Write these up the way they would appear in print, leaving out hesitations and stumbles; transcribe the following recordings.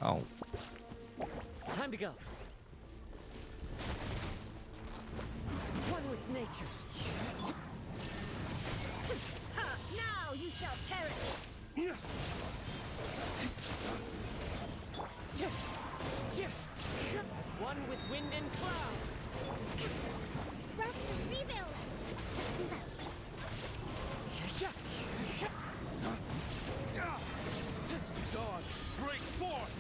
Au. Time to go. One with nature. Ha! Now you shall perish. As one with wind and cloud. Rest and rebuild. Dawn, break forth!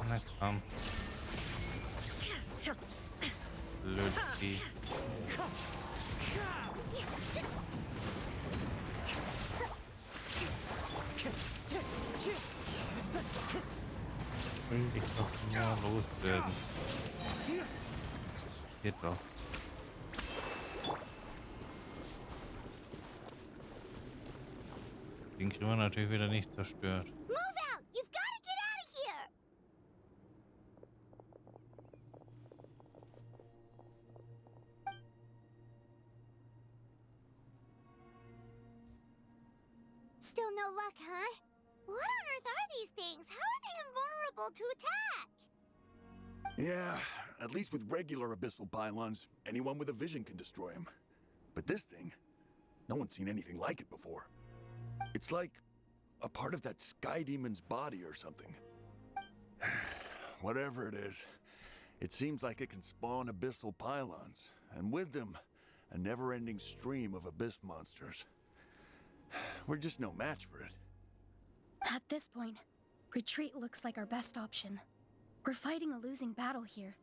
Na komm. Blöd Vieh. Will ich doch nur loswerden. Geht doch. Den kriegen wir natürlich wieder nicht zerstört. Move out! You've got to get out of here! Still no luck, huh? What on earth are these things? How are they invulnerable to attack? Yeah, at least with regular abyssal pylons, anyone with a vision can destroy them. But this thing, no one's seen anything like it before. It's like a part of that sky demon's body or something. Whatever it is, it seems like it can spawn abyssal pylons, and with them, a never-ending stream of abyss monsters. We're just no match for it. At this point, retreat looks like our best option. We're fighting a losing battle here.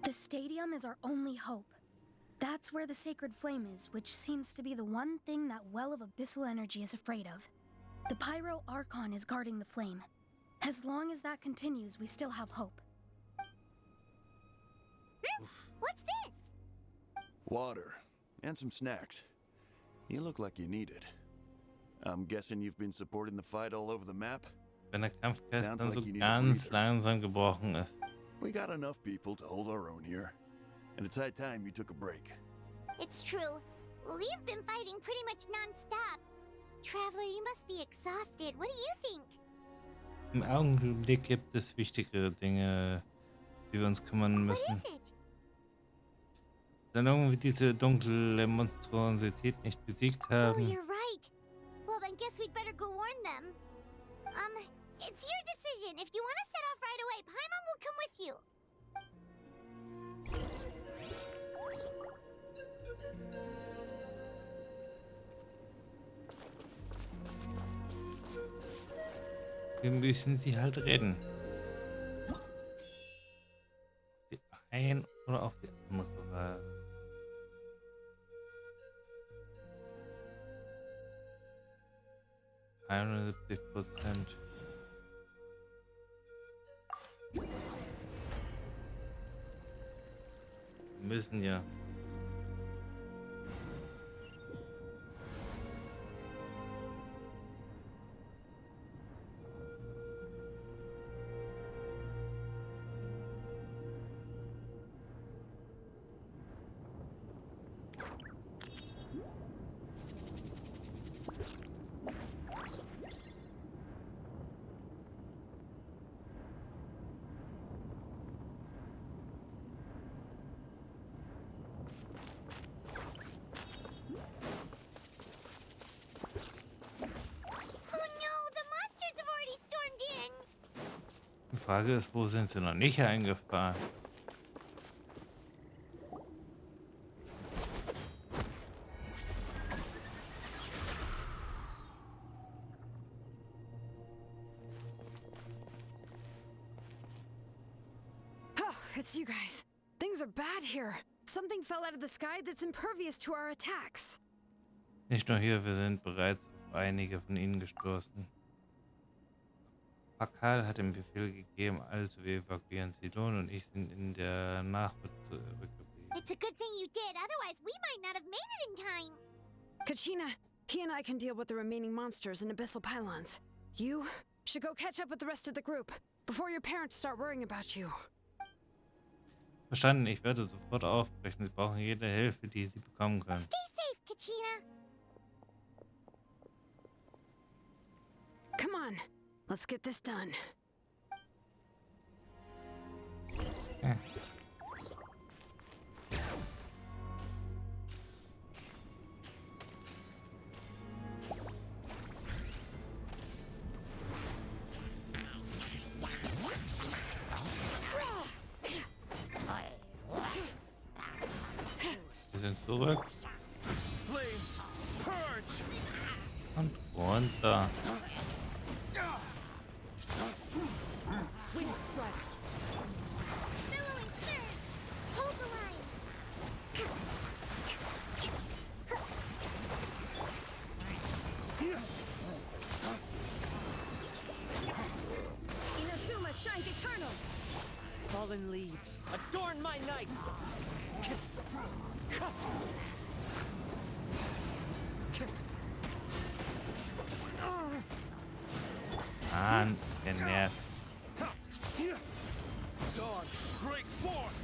The stadium is our only hope. That's where the sacred flame is, which seems to be the one thing that well of abyssal energy is afraid of. The Pyro Archon is guarding the flame. As long as that continues, we still have hope. What's this? Water, and some snacks. You look like you need it. I'm guessing you've been supporting the fight all over the map? Wenn der Kampf gestern Sounds so like you need a ganz breather. langsam gebrochen ist. We got enough people to hold our own here. And it's high time you took a break. It's true. We've been fighting pretty much non-stop. Traveler, you must be exhausted. What do you think? Im Augenblick gibt es wichtigere Dinge, die wir uns kümmern What müssen. is it? Solange wir diese dunkle Monstrosität nicht besiegt Oh, haben, you're right. Well, then guess we'd better go warn them. It's your decision. If you want to set off right away, Paimon will come with you. wir müssen sie halt retten. Die ein oder auf die andere Wahl. %. Müssen ja. Die Frage ist, wo sind sie noch nicht eingefahren? Oh, it's you guys. Things are bad here. Something fell out of the sky that's impervious to our attacks. Nicht nur hier, wir sind bereits auf einige von ihnen gestoßen. Pakal hat den Befehl gegeben, also wir evakuieren Sidon und ich sind in der Nachhut zurückgeblieben. It's a good thing you did, otherwise we might not have made it in time. Kachina, he and I can deal with the remaining monsters and abyssal pylons. You should go catch up with the rest of the group before your parents start worrying about you. Verstanden, ich werde sofort aufbrechen. Sie brauchen jede Hilfe, die Sie bekommen können. Stay safe, Kachina. Come on, let's get this done. Ja. Wir sind zurück Flames, purge! und runter. Wind strike. Billowing surge. Hold the line. Inazuma shines eternal. Fallen leaves. Adorn my night. Mann, genervt. Dawn, break forth!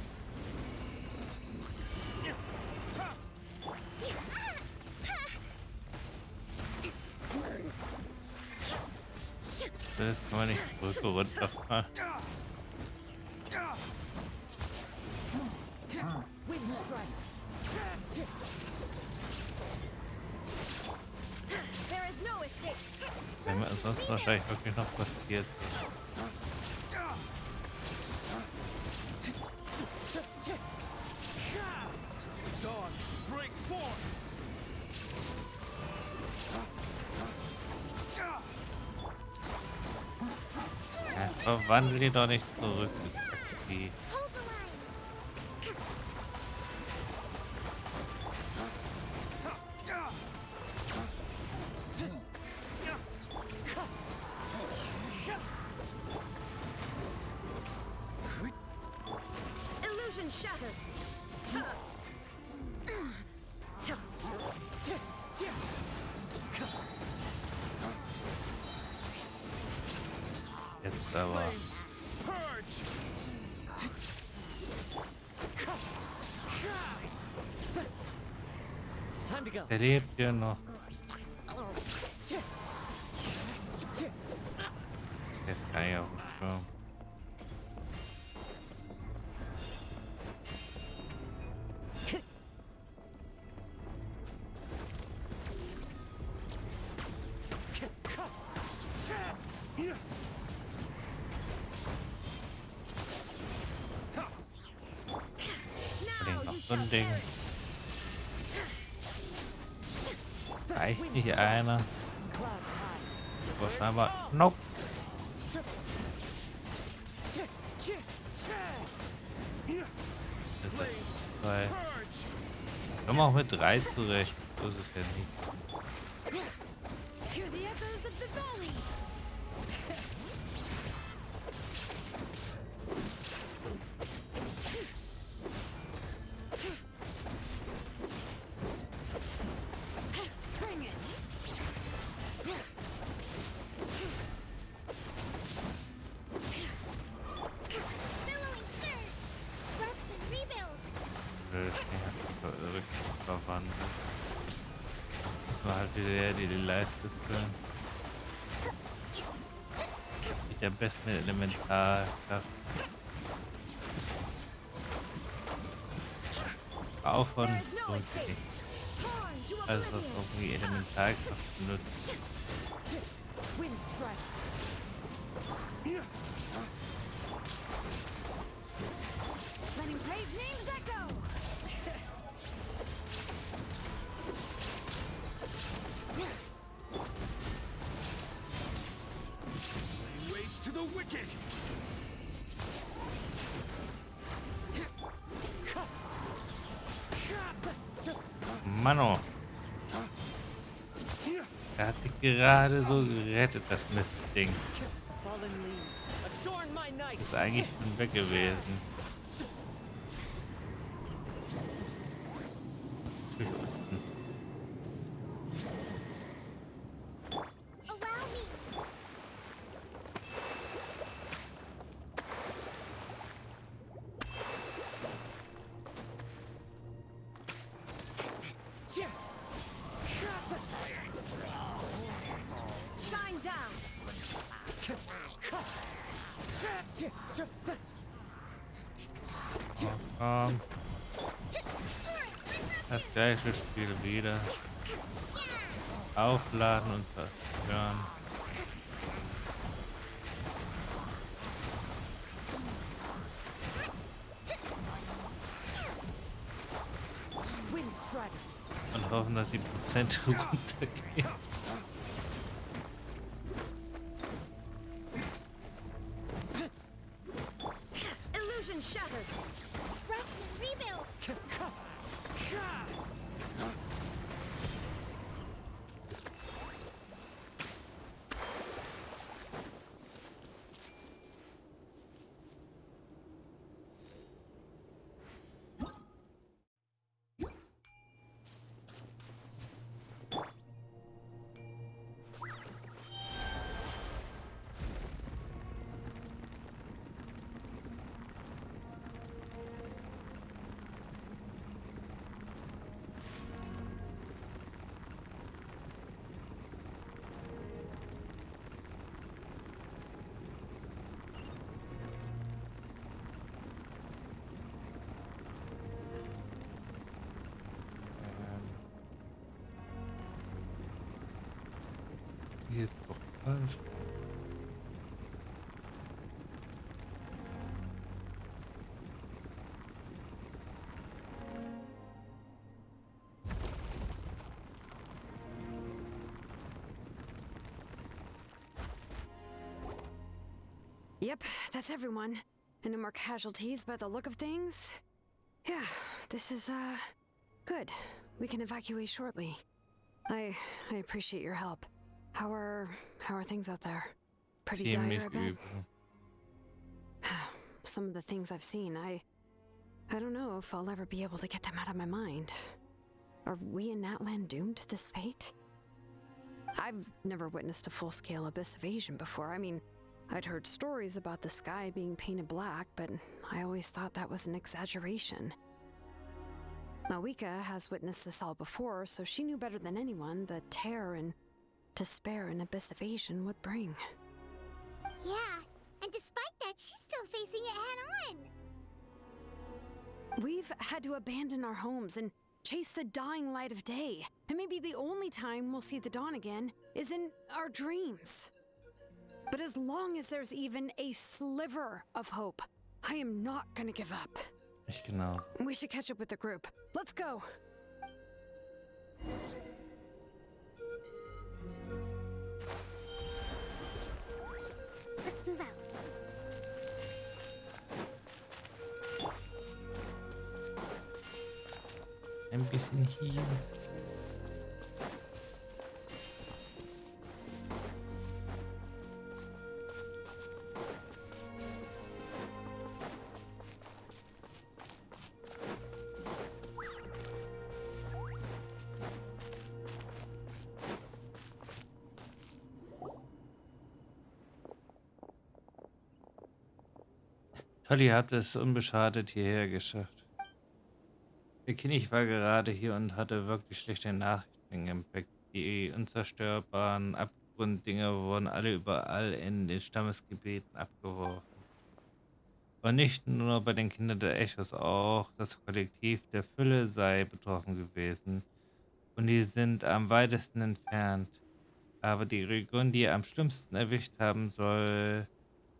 Das kann man nicht Brücke runterfahren. Wind strike. There is no escape. Wenn mir ansonsten wahrscheinlich wirklich noch passiert. Dawn, break forth! Ja, verwandel die doch nicht zurück. Die Hold the line. Illusion shattered. jetzt aber. Flames, purge! Time to go. Der lebt hier noch. Der ist gar nicht auf dem Schirm. Links noch so ein Ding. Reicht nicht einer. Clouds high. Aber scheinbar. Nope. Das ist zwei. Komm auch mit 3 zurecht. So ist es ja nicht. Hear the echoes of the valley. Bring it. Billowing surge. Rest and rebuild. Verwandeln. Das war halt wieder die Leiste können. Mit der besten Elementarkraft. Auf von There is no escape. Torn to alles, was oblivion. irgendwie Elementarkraft benutzt. Wind strike. Letting brave names echo. Waste to the wicked! Mano. Er hat sich gerade so gerettet, das Mistding. Fallen leaves. Adorn my night. Ist eigentlich schon weg gewesen. Allow me. Oh, komm. Das gleiche Spiel wieder. Aufladen und zerstören. Und hoffen, dass die Prozente runtergehen. Illusion shattered. Rest and rebuild. Hier ist doch falsch. Yep, that's everyone. And no more casualties by the look of things. Yeah, this is, good. We can evacuate shortly. I appreciate your help. How are things out there? Pretty Ziemlich dire, I bet. übel. Some of the things I've seen, I don't know if I'll ever be able to get them out of my mind. Are we in Natlan doomed to this fate? I've never witnessed a full-scale abyss invasion before. I mean, I'd heard stories about the sky being painted black, but I always thought that was an exaggeration. Malika has witnessed this all before, so she knew better than anyone the terror and despair an abyss invasion would bring. Yeah, and despite that, she's still facing it head on. We've had to abandon our homes and chase the dying light of day. And maybe the only time we'll see the dawn again is in our dreams. But as long as there's even a sliver of hope, I am not gonna give up. Ich genau. We should catch up with the group. Let's go. Let's move out. Ein bisschen hier. Toll, ihr habt es unbeschadet hierher geschafft. Der König war gerade hier und hatte wirklich schlechte Nachrichten im Impact. Die unzerstörbaren Abgrunddinger wurden alle überall in den Stammesgebieten abgeworfen. Und nicht nur bei den Kindern der Echos, auch das Kollektiv der Fülle sei betroffen gewesen. Und die sind am weitesten entfernt. Aber die Region, die am schlimmsten erwischt haben soll,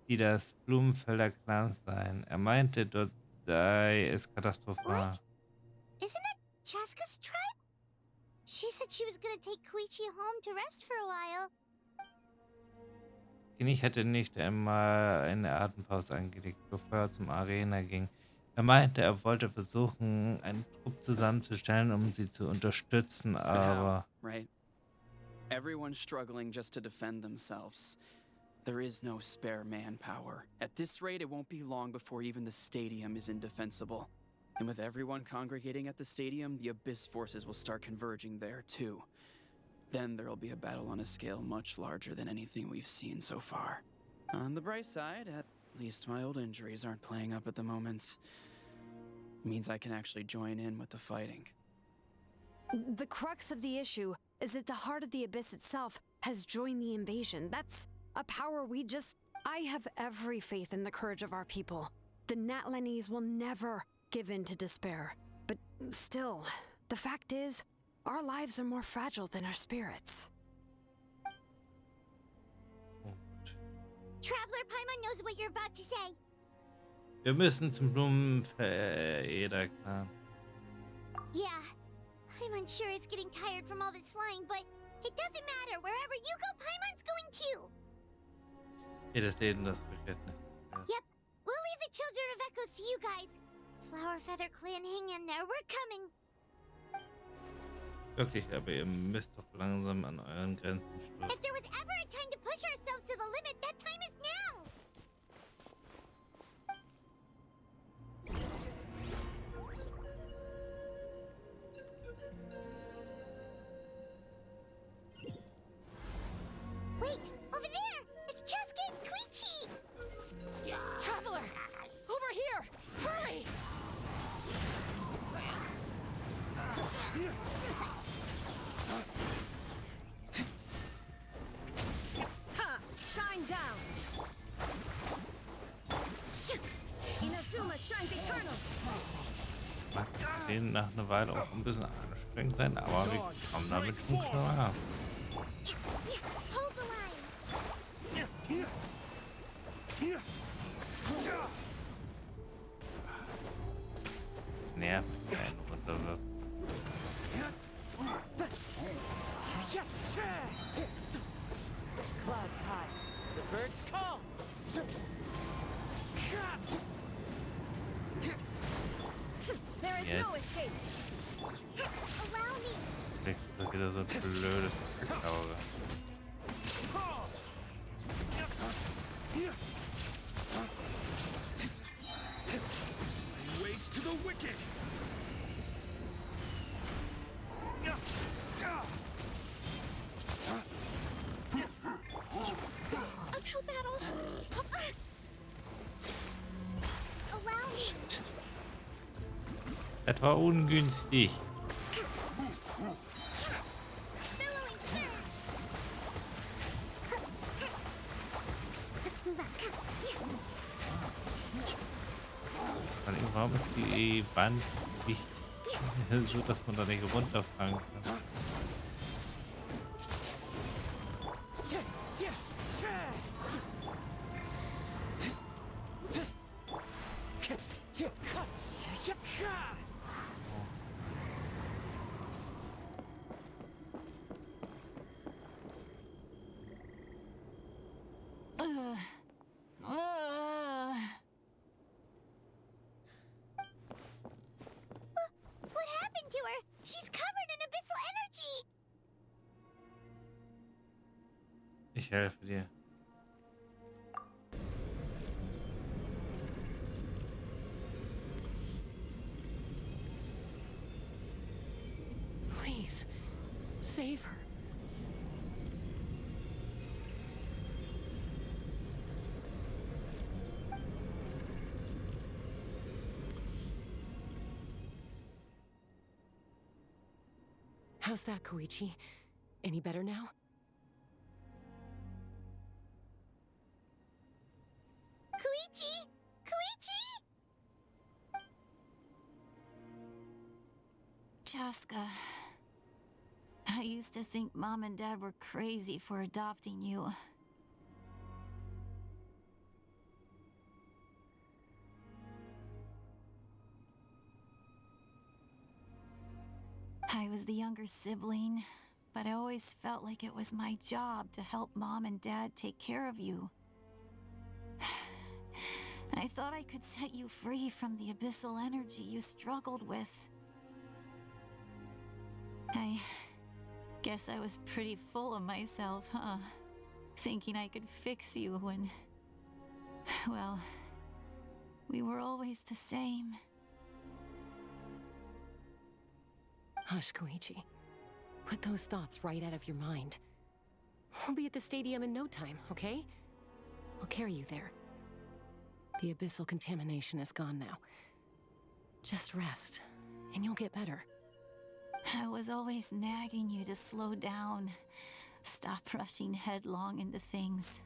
die das Blumenfelder Clan sein. Er meinte, dort sei es katastrophal. What? Isn't that Chaska's tribe? She said she was gonna take Koichi home to rest for a while. Ich hätte nicht einmal eine Atempause angelegt, bevor er zum Arena ging. Er meinte, er wollte versuchen, einen Trupp zusammenzustellen, um sie zu unterstützen, But aber how, right? Everyone's struggling just to defend themselves. There is no spare manpower. At this rate, it won't be long before even the stadium is indefensible. And with everyone congregating at the stadium, the Abyss forces will start converging there too. Then there'll be a battle on a scale much larger than anything we've seen so far. On the bright side, at least my old injuries aren't playing up at the moment. Means I can actually join in with the fighting. The crux of the issue is that the heart of the Abyss itself has joined the invasion. That's A power I have every faith in the courage of our people. The Natlanese will never give in to despair. But still, the fact is, our lives are more fragile than our spirits. Traveler Paimon knows what you're about to say. Wir müssen zum Blumenfeder. Yeah, I'm unsure it's getting tired from all this flying, but it doesn't matter. Wherever you go, Paimon's going too. Jedes Leben, das Verständnis. Yep, we'll leave the Children of Echoes to you guys. Flower Feather Clan, hang in there. We're coming. Wirklich, aber ihr müsst doch langsam an euren Grenzen stoßen. If there was ever a time to push ourselves to the limit, that time is now. Wait, over there! It's Cheska and Koichi! Traveler! Over here! Hurry! Ha! Shine down! Inazuma shines eternal! Mag den nach einer Weile auch ein bisschen anstrengend sein, aber wir kommen damit schon klar. Hold the line! Nervt einen runterwirft. Clouds high. The birds call. There is no escape! Allow me! Vielleicht ist das wieder so ein blödes Auge. Waste to the wicked! Uphill battle! Allow me! Das war ungünstig. Billowing surge! Let's move out. Warum ist die Wand nicht so, dass man da nicht runterfallen kann? What happened to her? She's covered in abyssal energy! Ich helfe dir. Please, save her. How's that, Koichi? Any better now? Koichi! Koichi! Chaska, I used to think Mom and Dad were crazy for adopting you. I was the younger sibling, but I always felt like it was my job to help Mom and Dad take care of you. I thought I could set you free from the abyssal energy you struggled with. I guess I was pretty full of myself, huh? Thinking I could fix you when, well, we were always the same. Hush, Koichi. Put those thoughts right out of your mind. We'll be at the stadium in no time, okay? I'll carry you there. The abyssal contamination is gone now. Just rest, and you'll get better. I was always nagging you to slow down. Stop rushing headlong into things.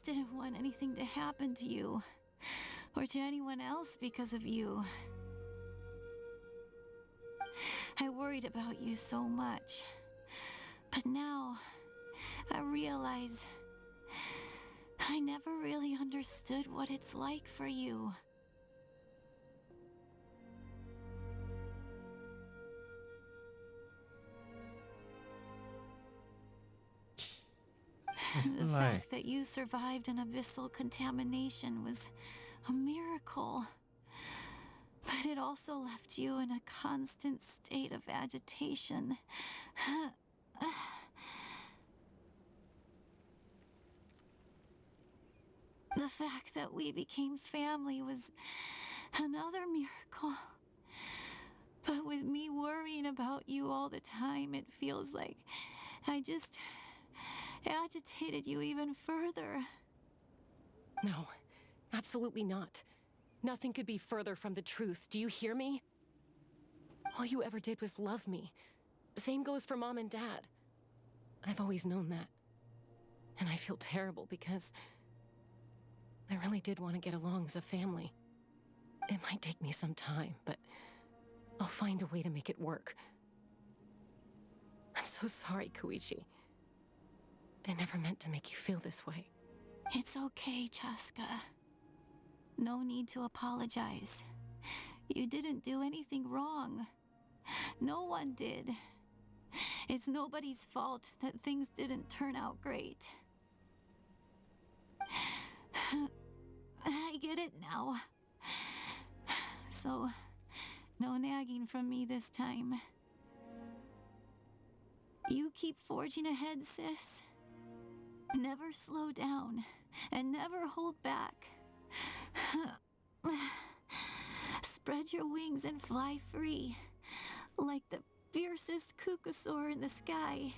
just didn't want anything to happen to you or to anyone else because of you. I worried about you so much, but now I realize I never really understood what it's like for you. The fact that you survived an abyssal contamination was a miracle. But it also left you in a constant state of agitation. The fact that we became family was another miracle. But with me worrying about you all the time, it feels like I just agitated you even further. No, absolutely not. Nothing could be further from the truth. Do you hear me? All you ever did was love me. Same goes for Mom and Dad. I've always known that. And I feel terrible because I really did want to get along as a family. It might take me some time, but I'll find a way to make it work. I'm so sorry, Koichi. I never meant to make you feel this way. It's okay, Chaska. No need to apologize. You didn't do anything wrong. No one did. It's nobody's fault that things didn't turn out great. I get it now. So, no nagging from me this time. You keep forging ahead, sis. Never slow down, and never hold back. Spread your wings and fly free, like the fiercest kukasaur in the sky.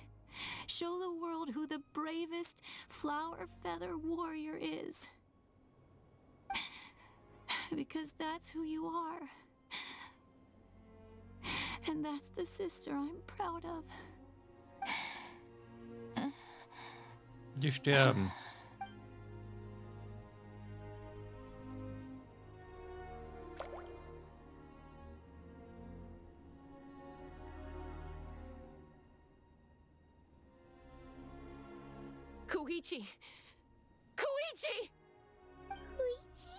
Show the world who the bravest flower feather warrior is. Because that's who you are. And that's the sister I'm proud of. Die sterben. Koichi! Koichi! Koichi?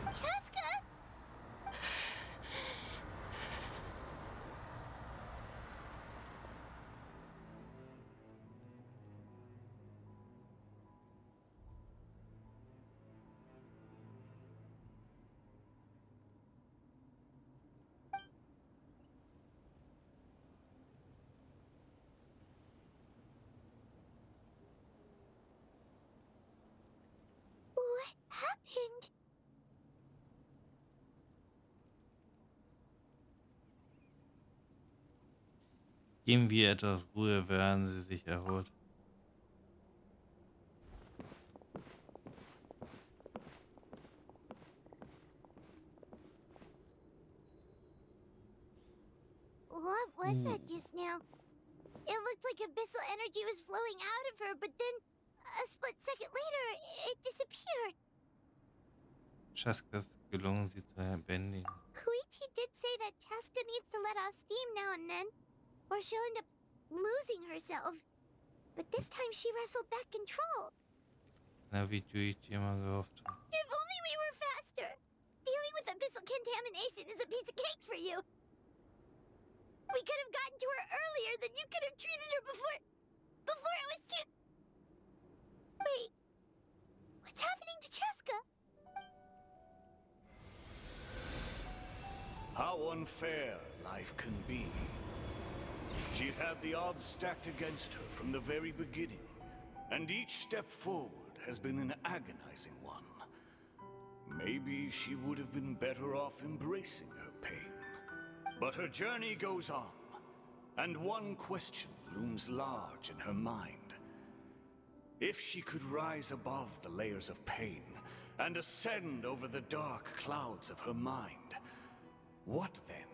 Chaska? What happened? Geben wir etwas Ruhe, während sie sich erholt. What was that just now? It looked like abyssal energy was flowing out of her, but then a split second later, it disappeared. Chaska ist gelungen, sie zu bändigen. Koichi did say that Chaska needs to let off steam now and then, or she'll end up losing herself. But this time she wrestled back control. Na, wie Juichi immer gehofft hat. If only we were faster! Dealing with abyssal contamination is a piece of cake for you. We could have gotten to her earlier, then you could have treated her before it was too... Wait, what's happening to Chaska? How unfair life can be. She's had the odds stacked against her from the very beginning, and each step forward has been an agonizing one. Maybe she would have been better off embracing her pain. But her journey goes on, and one question looms large in her mind. If she could rise above the layers of pain and ascend over the dark clouds of her mind, what then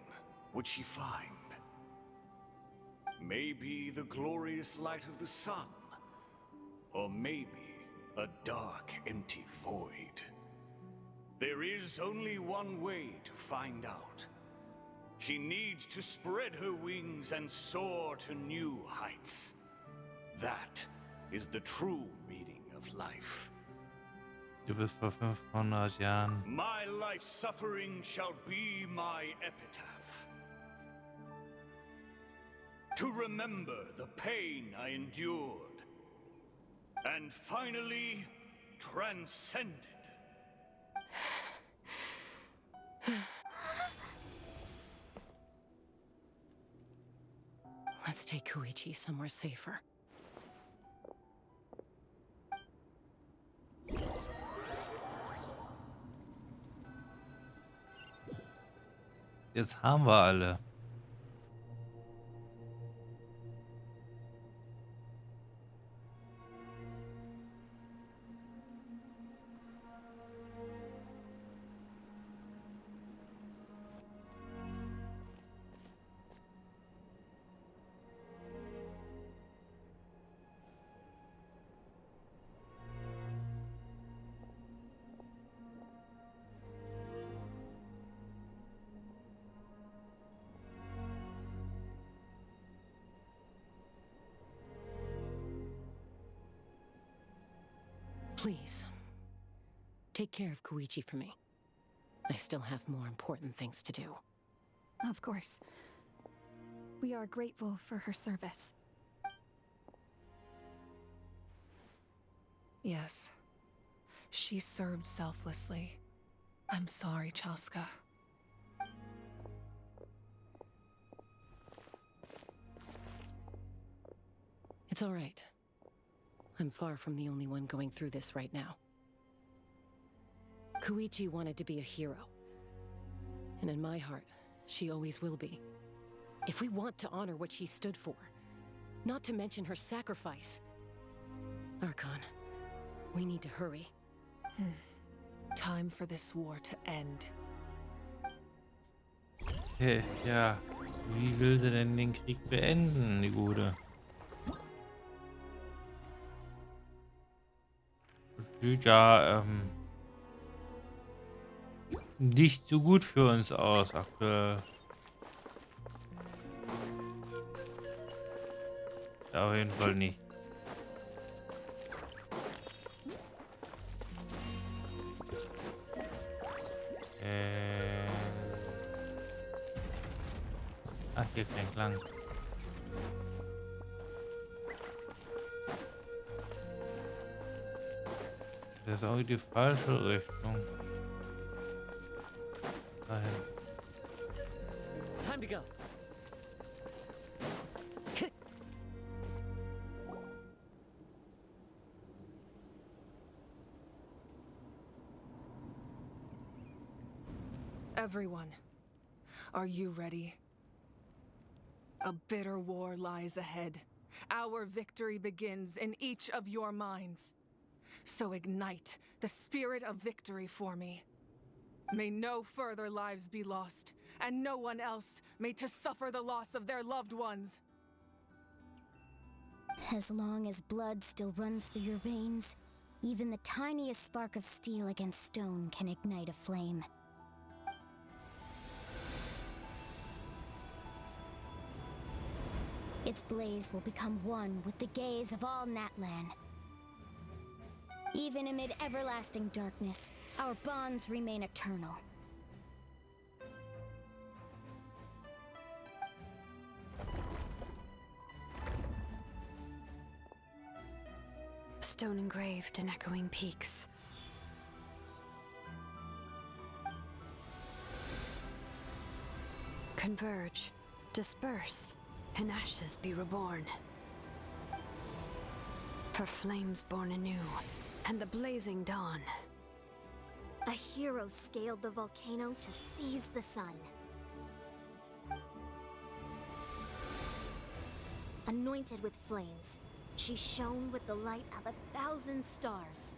would she find? Maybe the glorious light of the sun, or maybe a dark, empty void. There is only one way to find out. She needs to spread her wings and soar to new heights. That is the true meaning of life. Du bist vor 500 Jahren. My life's suffering shall be my epitaph. To remember the pain I endured, and finally transcended. Let's take Koichi somewhere safer. Jetzt haben wir alle. Please, take care of Koichi for me. I still have more important things to do. Of course. We are grateful for her service. Yes. She served selflessly. I'm sorry, Chaska. It's all right. I'm far from the only one going through this right now. Koichi wanted to be a hero. And in my heart, she always will be. If we want to honor what she stood for, not to mention her sacrifice. Archon, we need to hurry. Time for this war to end. Okay, ja. Wie will sie denn den Krieg beenden, die Gute? Sieht ja nicht so gut für uns aus aktuell. Ja, auf jeden Fall nicht. Ach, hier kein Klang. Das ist auch die falsche Richtung. Dahin. Time to go. Everyone, are you ready? A bitter war lies ahead. Our victory begins in each of your minds. So ignite the spirit of victory for me. May no further lives be lost, and no one else may to suffer the loss of their loved ones. As long as blood still runs through your veins, even the tiniest spark of steel against stone can ignite a flame. Its blaze will become one with the gaze of all Natlan. Even amid everlasting darkness, our bonds remain eternal. Stone engraved in echoing peaks. Converge, disperse, and ashes be reborn. For flames born anew, and the blazing dawn. A hero scaled the volcano to seize the sun. anointed with flames. She shone with the light of 1,000 stars.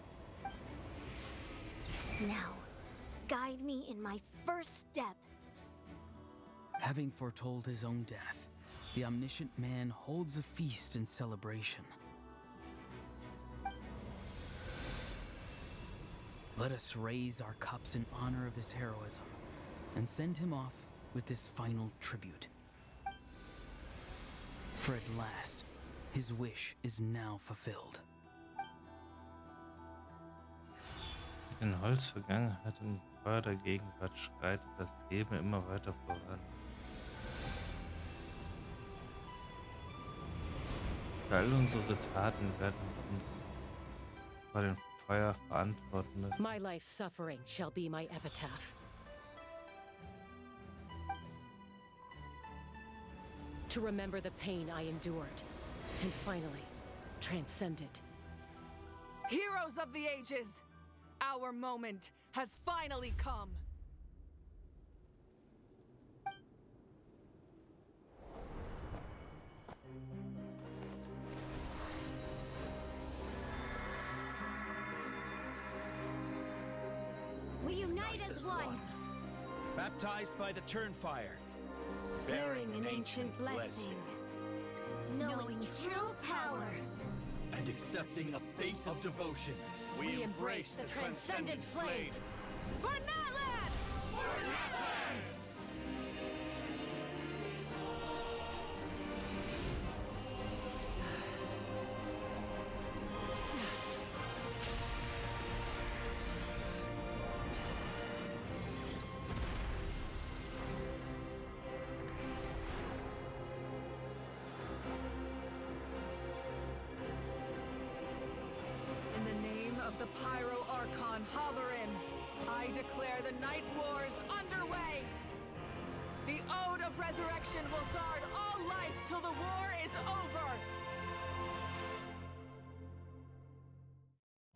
Now, guide me in my first step. Having foretold his own death, the omniscient man holds a feast in celebration. Let us raise our cups in honor of his heroism and send him off with this final tribute. For at last, his wish is now fulfilled. In Holz, Vergangenheit und Feuer der Gegenwart schreitet das Leben immer weiter voran. Für all unsere Taten werden wir uns vor dem Feuer verantworten müssen. My life's suffering shall be my epitaph. To remember the pain I endured, and finally, transcend it. Heroes of the ages, our moment has finally come. We unite as one, Baptized by the Turnfire, bearing an ancient blessing, knowing true power. and accepting a fate of devotion. We embrace the transcendent flame. For Natlan! In the name of the Pyro Archon Halloran, I declare the Night Wars underway! The Ode of Resurrection will guard all life till the war is over!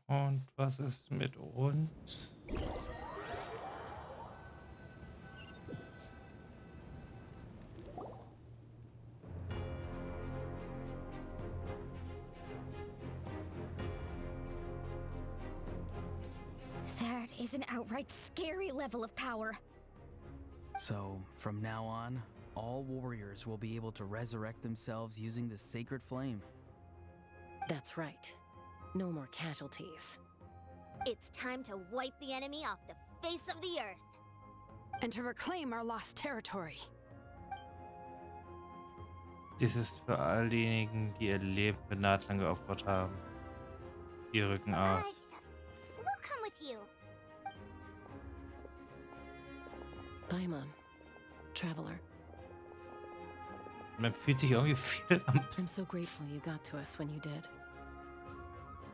Und was ist mit uns? That is an outright scary level of power. So, from now on, all warriors will be able to resurrect themselves using the sacred flame. That's right. No more casualties. It's time to wipe the enemy off the face of the earth. And to reclaim our lost territory. Dies ist für all diejenigen, die ihr Leben für Natlan geopfert haben. Die rücken aus. We'll come with you. Paimon, traveler. Man fühlt sich irgendwie viel am... I'm so grateful you got to us when you did.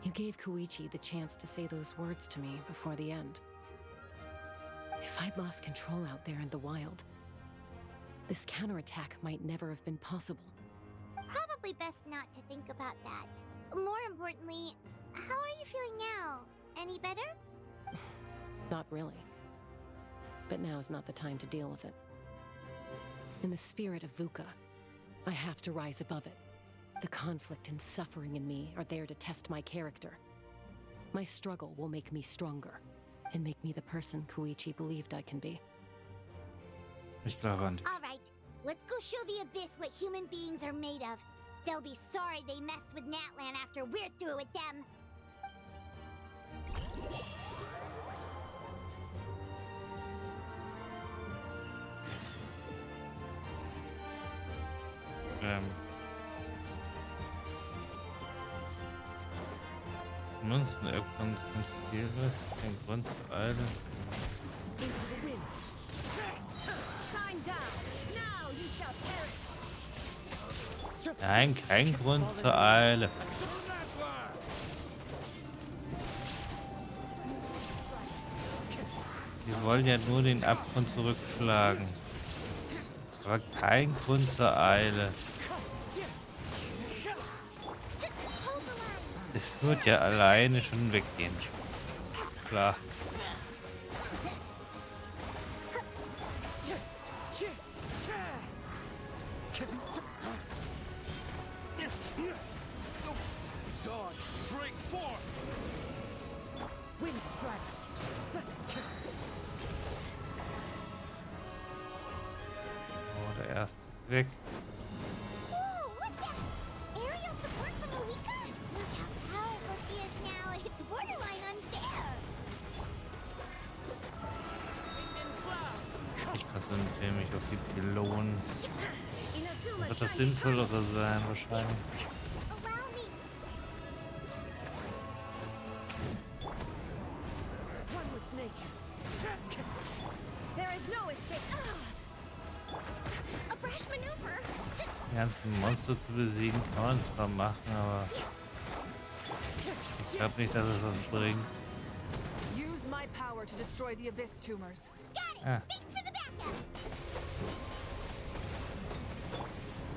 You gave Koichi the chance to say those words to me before the end. If I'd lost control out there in the wild, this counterattack might never have been possible. Probably best not to think about that. More importantly, how are you feeling now? Any better? Not really. But now is not the time to deal with it. In the spirit of VUCA, I have to rise above it. The conflict and suffering in me are there to test my character. My struggle will make me stronger and make me the person Koichi believed I can be. Ich glaube an dich. All right, let's go show the Abyss what human beings are made of. They'll be sorry they messed with Natlan after we're through with them. Ansonsten erkannt nicht viel, kein Grund zur Eile. Into the wind. Shine down. Now you shall perish. Nein, kein Grund zur Eile. Wir wollen ja nur den Abgrund zurückschlagen. Aber kein Grund zur Eile. Es wird ja alleine schon weggehen. Klar. Weg. Whoa, look that! Aerial support from Malika? Look how powerful she is now. It's borderline unfair. Ich konzentriere mich auf die Pylonen. Wird das Sinnvollere sein, wahrscheinlich. Allow me. One with nature. There is no escape. A brash maneuver. Die ganzen Monster zu besiegen kann man zwar machen, aber ich glaube nicht, dass es was bringt. Use my power to destroy the abyss tumors. Got it. Ah, Thanks for the backup.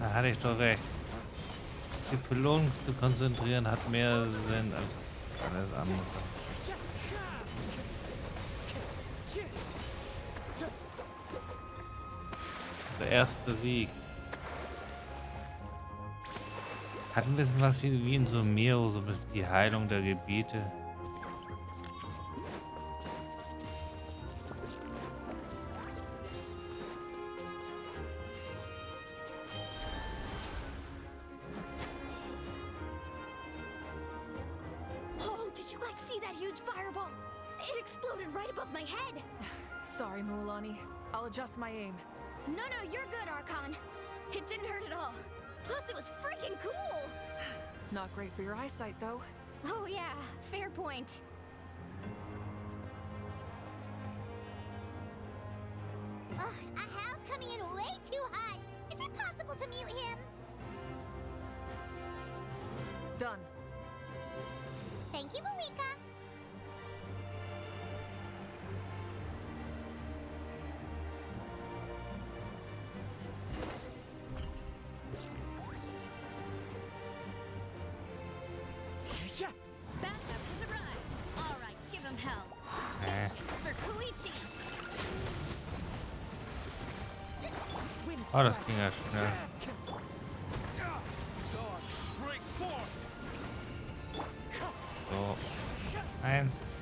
da hatte ich doch recht. Die Pylonen zu konzentrieren hat mehr Sinn als alles andere. Der erste Sieg. Hat ein bisschen was wie in Sumero, so ein bisschen die Heilung der Gebiete. Oh, did you guys see that huge fireball? It exploded right above my head. Sorry, Mulani. I'll adjust my aim. No, you're good, Archon. It didn't hurt at all. Plus, it was freaking cool. Not great for your eyesight, though. Oh yeah, fair point. Ugh, Ahal's coming in way too hot. Is it possible to mute him? Done. Thank you, Malika. Backup has arrived. All right, give him hell. Äh. For Koichi. Oh, das ging ja schnell. So. 1.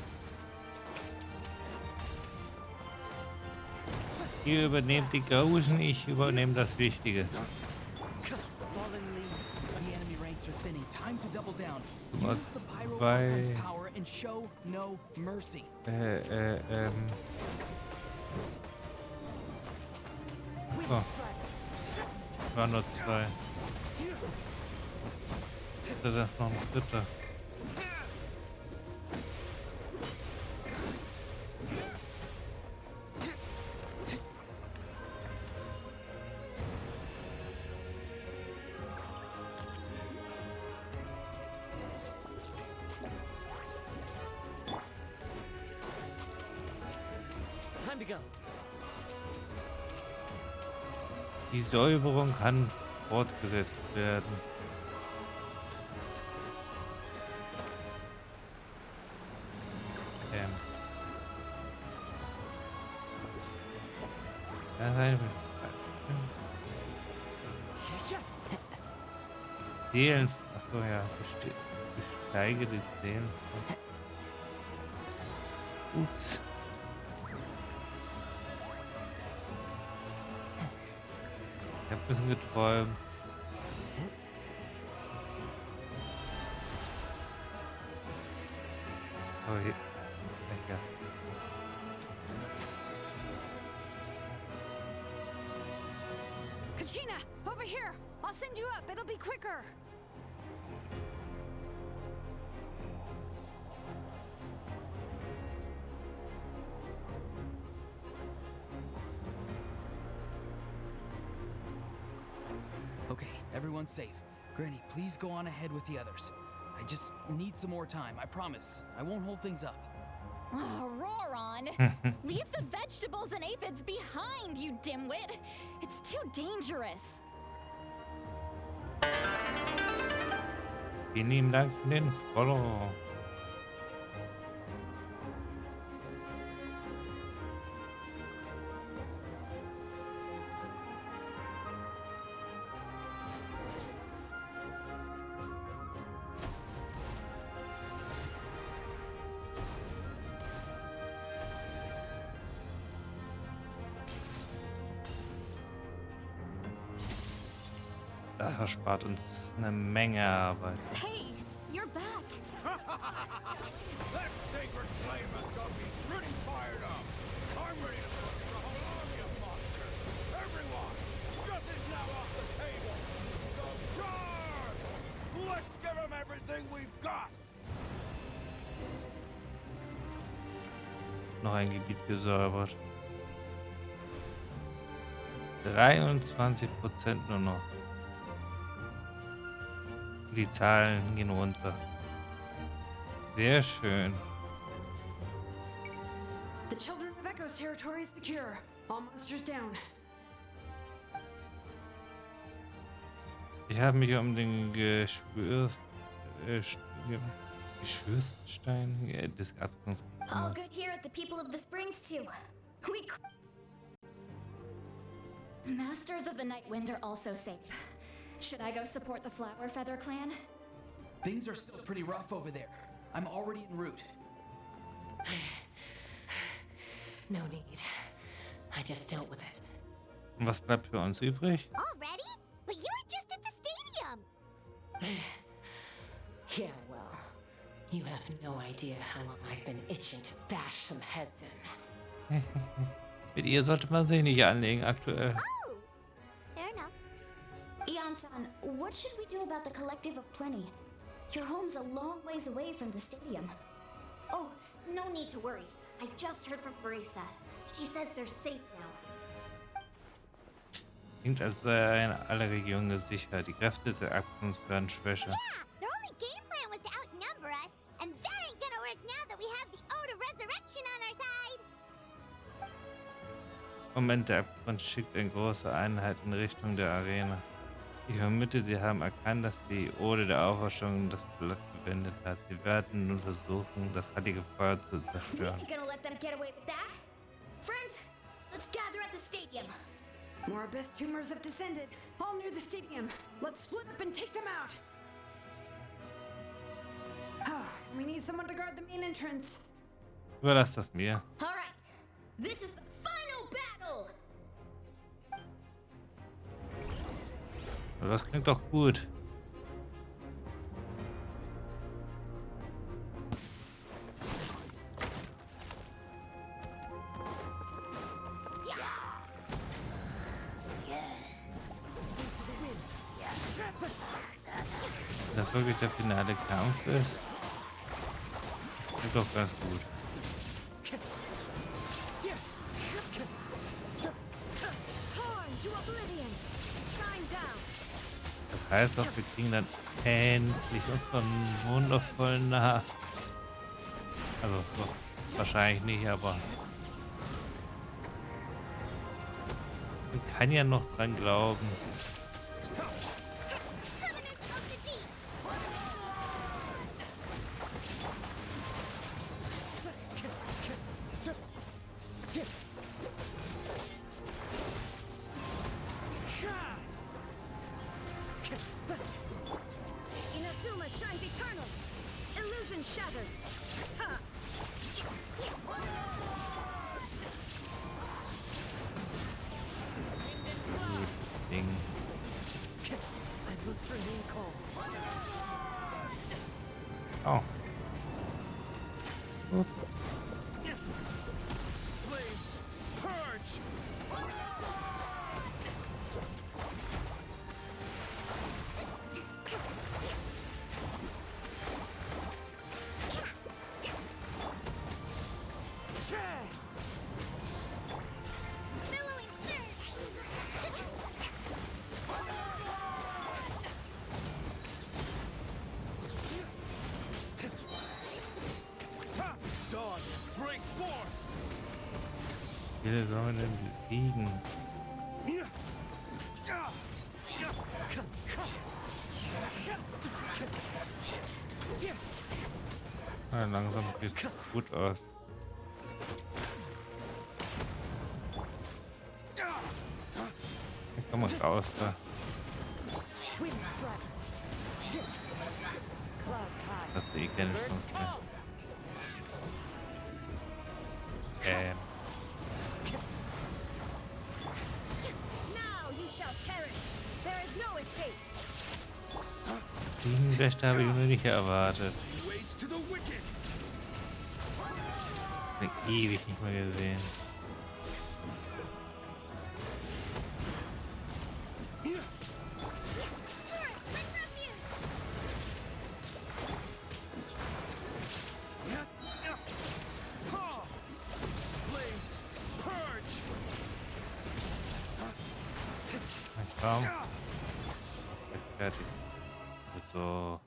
Ihr übernehmt die Großen, ich übernehme das Wichtige. Fallen leaves. The enemy ranks are thinning. Time to double down. Nummer Use the pyro 2. Archon's power and show no mercy. So. War nur 2. Ist das noch ein dritter? Time to go. Die Säuberung kann fortgesetzt werden. Das ist ein Seelen. Achso, ja. Besteige die Seelen. Ups. Ich hab ein bisschen geträumt. Oh, hier. Ja. Kachina, over here. I'll send you up. It'll be quicker. Okay, everyone's safe. Granny, please go on ahead with the others. I just need some more time, I promise. I won't hold things up. Oh, roar on! Leave the vegetables and aphids behind, you dimwit! It's too dangerous. Vielen lieben Dank für den Follow. Das erspart uns eine Menge Arbeit. Hey, you're back. That sacred flame has got me pretty fired up. I'm ready to put the whole army of monsters. Everyone, nothing's now off the table. So charge! Let's give them everything we've got. Noch ein Gebiet gesäubert. 23% nur noch. Die Zahlen gehen runter. Sehr schön. The children of Echo's territory is secure. All monsters down. Ich habe mich um den Geschwürstein des Abgrunds All gekümmert. good here at the people of the Springs too. Masters of the Night Wind are also safe. Should I go support the Flower Feather clan? Things are still pretty rough over there. I'm already en route. No need. I just dealt with it. Und was bleibt für uns übrig? Already? But you were just at the stadium. Yeah, well, you have no idea how long I've been itching to bash some heads in. Mit ihr sollte man sich nicht anlegen aktuell. Oh, fair enough. Ian-san, what should we do about the Collective of Plenty? Your home's a long ways away from the stadium. Oh, no need to worry. I just heard from Marisa. She says they're safe now. Klingt, als sei alle Regionen gesichert. Die Kräfte des Abgrunds werden schwächer. Yeah, their only game plan was to outnumber us, and that ain't gonna work now that we have the Ode of Resurrection on our side. Moment, der Abgrund schickt eine große Einheit in Richtung der Arena. Ich vermute, sie haben erkannt, dass die Ode der Auferstehung das Blatt gewendet hat. Sie werden nun versuchen, das heilige Feuer zu We zerstören. ain't gonna let them get away with that. Friends, let's gather at the stadium. More abyss tumors have descended, all near the stadium. Let's split up and take them out. We need someone to guard the main entrance. Überlass das mir. All right, this is the final battle. Das klingt doch gut. Wenn das wirklich der finale Kampf ist, klingt doch ganz gut. Das heißt doch, wir kriegen dann endlich unseren wundervollen Nach. Also, doch, wahrscheinlich nicht, aber man kann ja noch dran glauben. Inazuma shines eternal. Illusion shattered. Ha! Ding. Oh. Gut. Flames, purge! Billowing surge. Ha! Dawn, break forth! Wie viele sollen wir denn besiegen? Ah, langsam sieht es gut aus. Komm mal raus da. Hast du eh keine Chance mehr. Now you shall perish. There is no escape. Fliegenwächter habe ich nur nicht erwartet. Hab ich ewig nicht mehr gesehen. Komm. Fertig. So.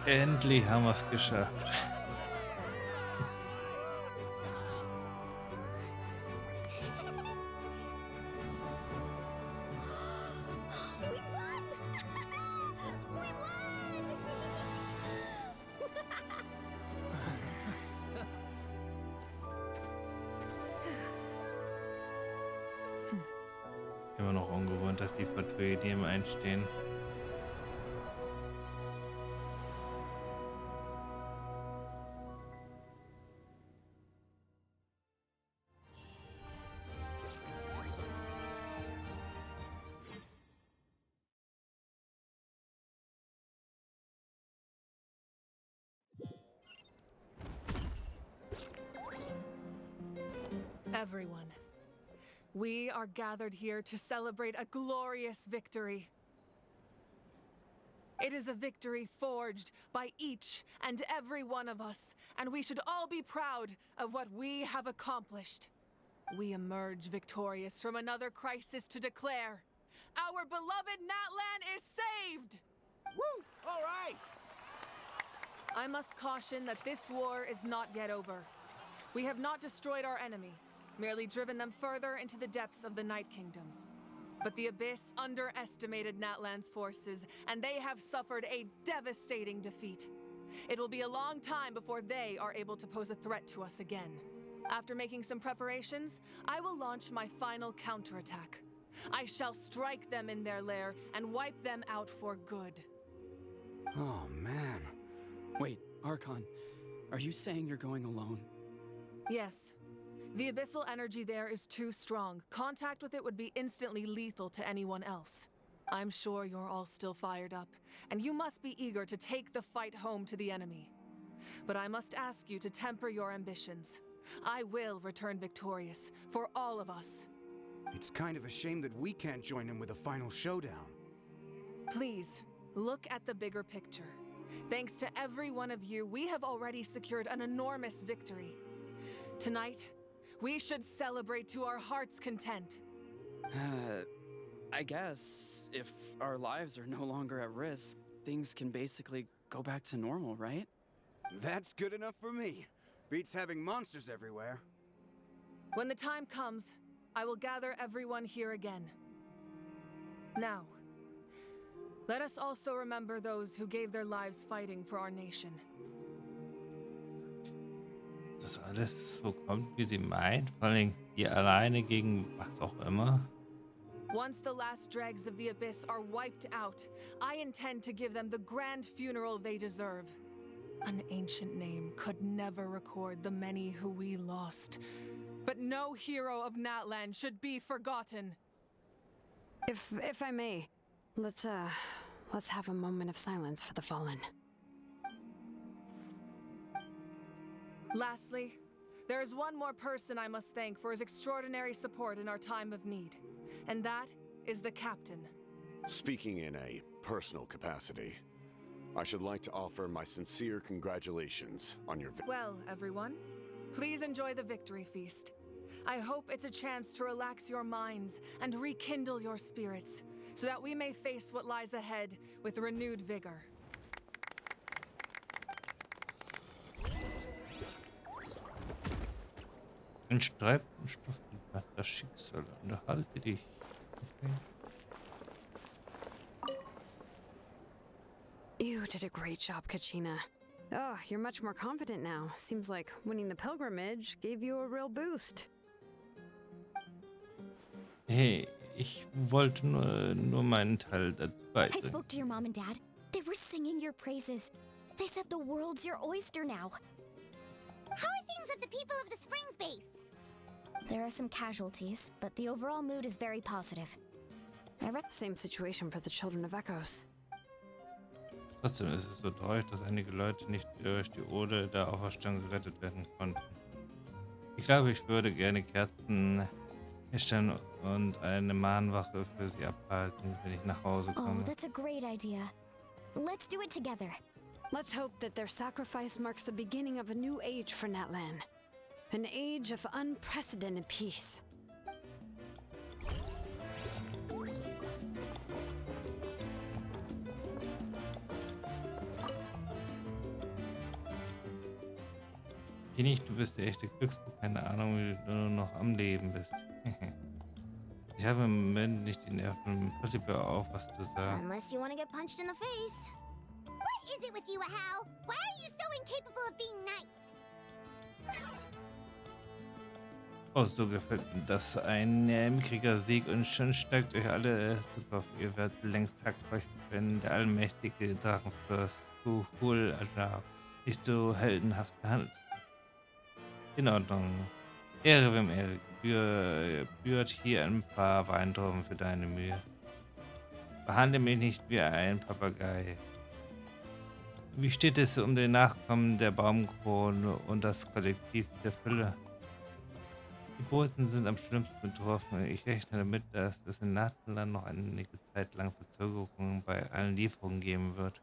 Endlich haben wir es geschafft. Immer noch ungewohnt, dass die Verträge neben einstehen. Everyone, we are gathered here to celebrate a glorious victory. It is a victory forged by each and every one of us, and we should all be proud of what we have accomplished. We emerge victorious from another crisis to declare, our beloved Natlan is saved! Woo! All right! I must caution that this war is not yet over. We have not destroyed our enemy, merely driven them further into the depths of the Night Kingdom. But the Abyss underestimated Natlan's forces, and they have suffered a devastating defeat. It will be a long time before they are able to pose a threat to us again. After making some preparations, I will launch my final counterattack. I shall strike them in their lair and wipe them out for good. Oh, man. Wait, Archon, are you saying you're going alone? Yes. The abyssal energy there is too strong. Contact with it would be instantly lethal to anyone else. I'm sure you're all still fired up, and you must be eager to take the fight home to the enemy. But I must ask you to temper your ambitions. I will return victorious, for all of us. It's kind of a shame that we can't join him with a final showdown. Please, look at the bigger picture. Thanks to every one of you, we have already secured an enormous victory. Tonight, we should celebrate to our heart's content. I guess if our lives are no longer at risk, things can basically go back to normal, right? That's good enough for me. Beats having monsters everywhere. When the time comes, I will gather everyone here again. Now, let us also remember those who gave their lives fighting for our nation. Dass alles so kommt, wie sie meint, vor allem hier alleine gegen was auch immer. Once the last dregs of the Abyss are wiped out, I intend to give them the grand funeral they deserve. An ancient name could never record the many who we lost. But no hero of Natlan should be forgotten. If I may, let's let's have a moment of silence for the fallen. Lastly, there is one more person I must thank for his extraordinary support in our time of need, and that is the captain. Speaking in a personal capacity, I should like to offer my sincere congratulations on your Well, everyone, please enjoy the victory feast. I hope it's a chance to relax your minds and rekindle your spirits, so that we may face what lies ahead with renewed vigor. Ein Streifen das Schicksal. Unterhalte dich. Okay. You did a great job, Kachina. Oh, you're much more confident now. Seems like winning the pilgrimage gave you a real boost. Hey, ich wollte nur meinen Teil dazu I beitragen. spoke to your mom and dad. They were singing your praises. They said the world's your oyster now. How are things at the People of the Springs base? There are some casualties, but the overall mood is very positive. Same situation for the Children of Echoes. Trotzdem ist es so traurig, dass einige Leute nicht durch die Ode der Auferstehung gerettet werden konnten. Ich glaube, ich würde gerne Kerzen herstellen und eine Mahnwache für sie abhalten, wenn ich nach Hause Oh, komme. that's a great idea. Let's do it together. Let's hope that their sacrifice marks the beginning of a new age for Natlan. An age of unprecedented peace. Kinich, du bist der echte Glücksbuch, keine Ahnung, wie du nur noch am Leben bist. Ich habe im Moment nicht die Nerven. Pass lieber auf, was du sagst. Unless you want to get punched in the face. What is it with you, Ahau? Why are you so incapable of being nice? Oh, so gefällt mir das. Ein mickriger Sieg und schon steigt euch alle super auf. Ihr werdet längst hackfeucht, wenn der allmächtige Drachenfürst Kuhul nicht so heldenhaft gehandelt. In Ordnung. Ehre wem Ehre gebührt, hier ein paar Weintrauben für deine Mühe. Behandle mich nicht wie ein Papagei. Wie steht es um den Nachkommen der Baumkrone und das Kollektiv der Fülle? Die Boten sind am schlimmsten betroffen. Ich rechne damit, dass es in Natlan noch einige Zeit lang Verzögerungen bei allen Lieferungen geben wird.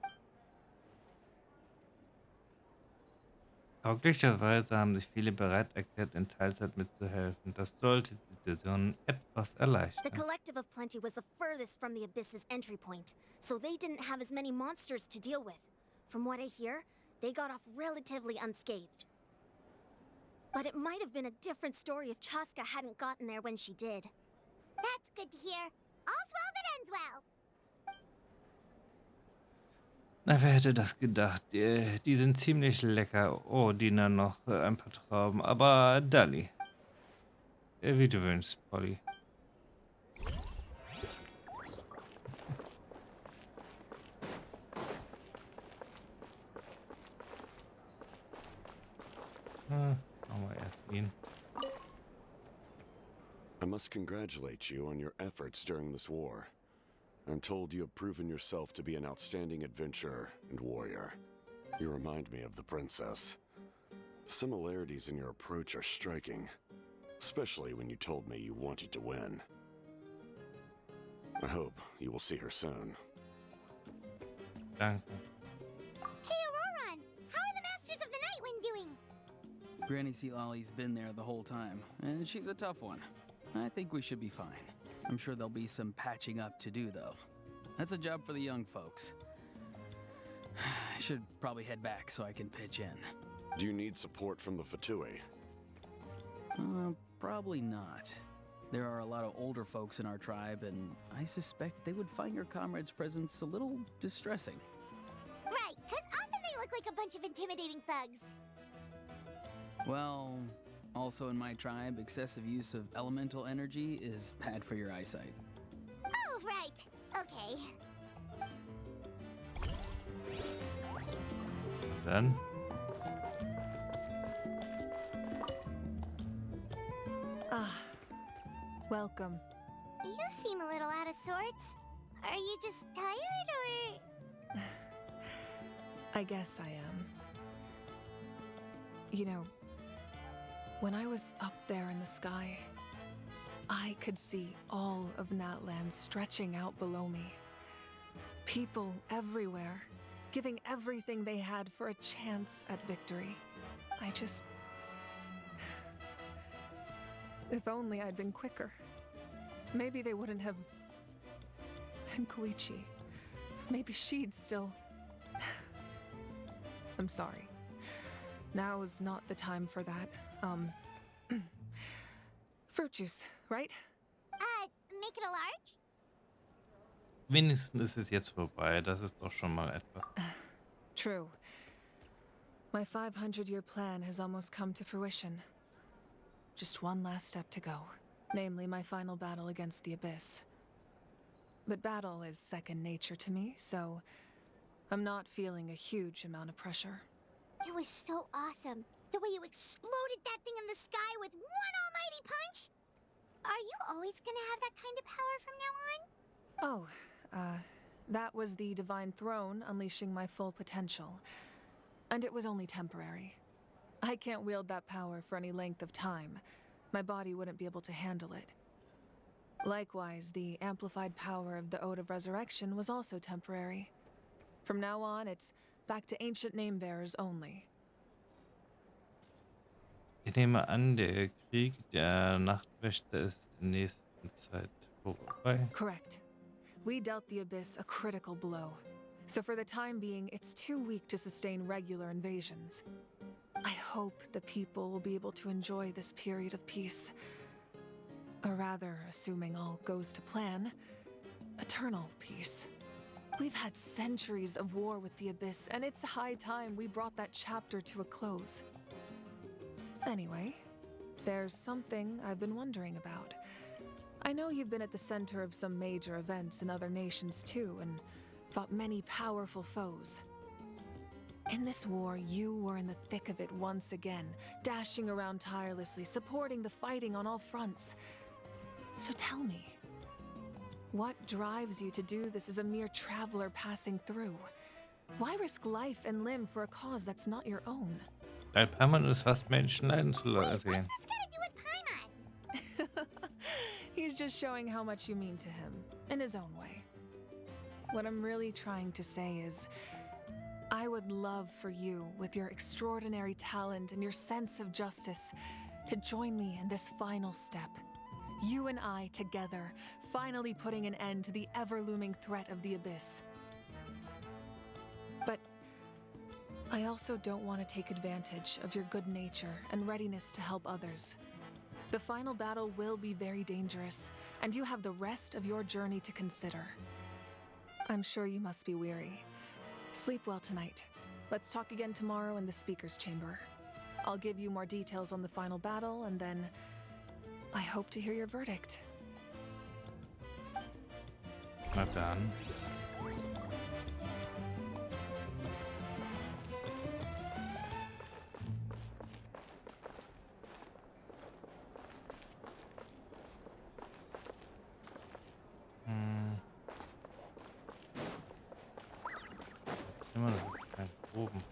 Aber glücklicherweise haben sich viele bereit erklärt, in Teilzeit mitzuhelfen. Das sollte die Situation etwas The erleichtern. Collective of Plenty was the furthest from the Abyss's entry point, so they didn't have as many monsters to deal with. From what I hear, they got off relatively unscathed. But it might have been a different story if Chaska hadn't gotten there when she did. That's good to hear. All's well that ends well. Na, wer hätte das gedacht? Die sind ziemlich lecker. Oh, Dina noch ein paar Trauben. Aber Dali. Wie du wünschst, Polly. Machen wir erst ihn. I must congratulate you on your efforts during this war. I'm told you have proven yourself to be an outstanding adventurer and warrior. You remind me of the princess. Similarities in your approach are striking, especially when you told me you wanted to win. I hope you will see her soon. Danke. Hey, Auroran! How are the Masters of the Night Wind doing? Granny Sealolly's been there the whole time, and she's a tough one. I think we should be fine. I'm sure there'll be some patching up to do, though. That's a job for the young folks. I should probably head back so I can pitch in. Do you need support from the Fatui? Probably not. There are a lot of older folks in our tribe, and I suspect they would find your comrade's presence a little distressing. Right, because often they look like a bunch of intimidating thugs. Well, also in my tribe, excessive use of elemental energy is bad for your eyesight. Oh, right. Okay. Dann. Welcome. You seem a little out of sorts. Are you just tired, or...? I guess I am. You know, when I was up there in the sky, I could see all of Natland stretching out below me. People everywhere, giving everything they had for a chance at victory. I just... If only I'd been quicker. Maybe they wouldn't have... And Koichi. Maybe she'd still... I'm sorry. Now is not the time for that. Fruit juice, right? Make it a large? Wenigstens ist es jetzt vorbei. Das ist doch schon mal etwas. True. My 500-year plan has almost come to fruition. Just one last step to go. Namely, my final battle against the Abyss. But battle is second nature to me, so I'm not feeling a huge amount of pressure. It was so awesome. The way you exploded that thing in the sky with one almighty punch. Are you always gonna have that kind of power from now on? Oh, that was the Divine Throne unleashing my full potential. And it was only temporary. I can't wield that power for any length of time. My body wouldn't be able to handle it. Likewise, the amplified power of the Ode of Resurrection was also temporary. From now on, it's back to ancient name-bearers only. Ich nehme an, der Krieg der Nachtwächter ist in der nächsten Zeit vorbei. Correct. We dealt the Abyss a critical blow. So for the time being, it's too weak to sustain regular invasions. I hope the people will be able to enjoy this period of peace. Or rather, assuming all goes to plan, eternal peace. We've had centuries of war with the Abyss, and it's high time we brought that chapter to a close. Anyway, there's something I've been wondering about. I know you've been at the center of some major events in other nations too, and fought many powerful foes. In this war, you were in the thick of it once again, dashing around tirelessly, supporting the fighting on all fronts. So tell me, what drives you to do this as a mere traveler passing through? Why risk life and limb for a cause that's not your own? Weil Paimon es hasst, Menschen leiden zu sehen. What's this got to do with Paimon? He's just showing how much you mean to him, in his own way. What I'm really trying to say is, I would love for you, with your extraordinary talent and your sense of justice, to join me in this final step. You and I together, finally putting an end to the ever-looming threat of the Abyss. But I also don't want to take advantage of your good nature and readiness to help others. The final battle will be very dangerous, and you have the rest of your journey to consider. I'm sure you must be weary. Sleep well tonight. Let's talk again tomorrow in the speaker's chamber. I'll give you more details on the final battle, and then I hope to hear your verdict. Na dann. Immer noch oben.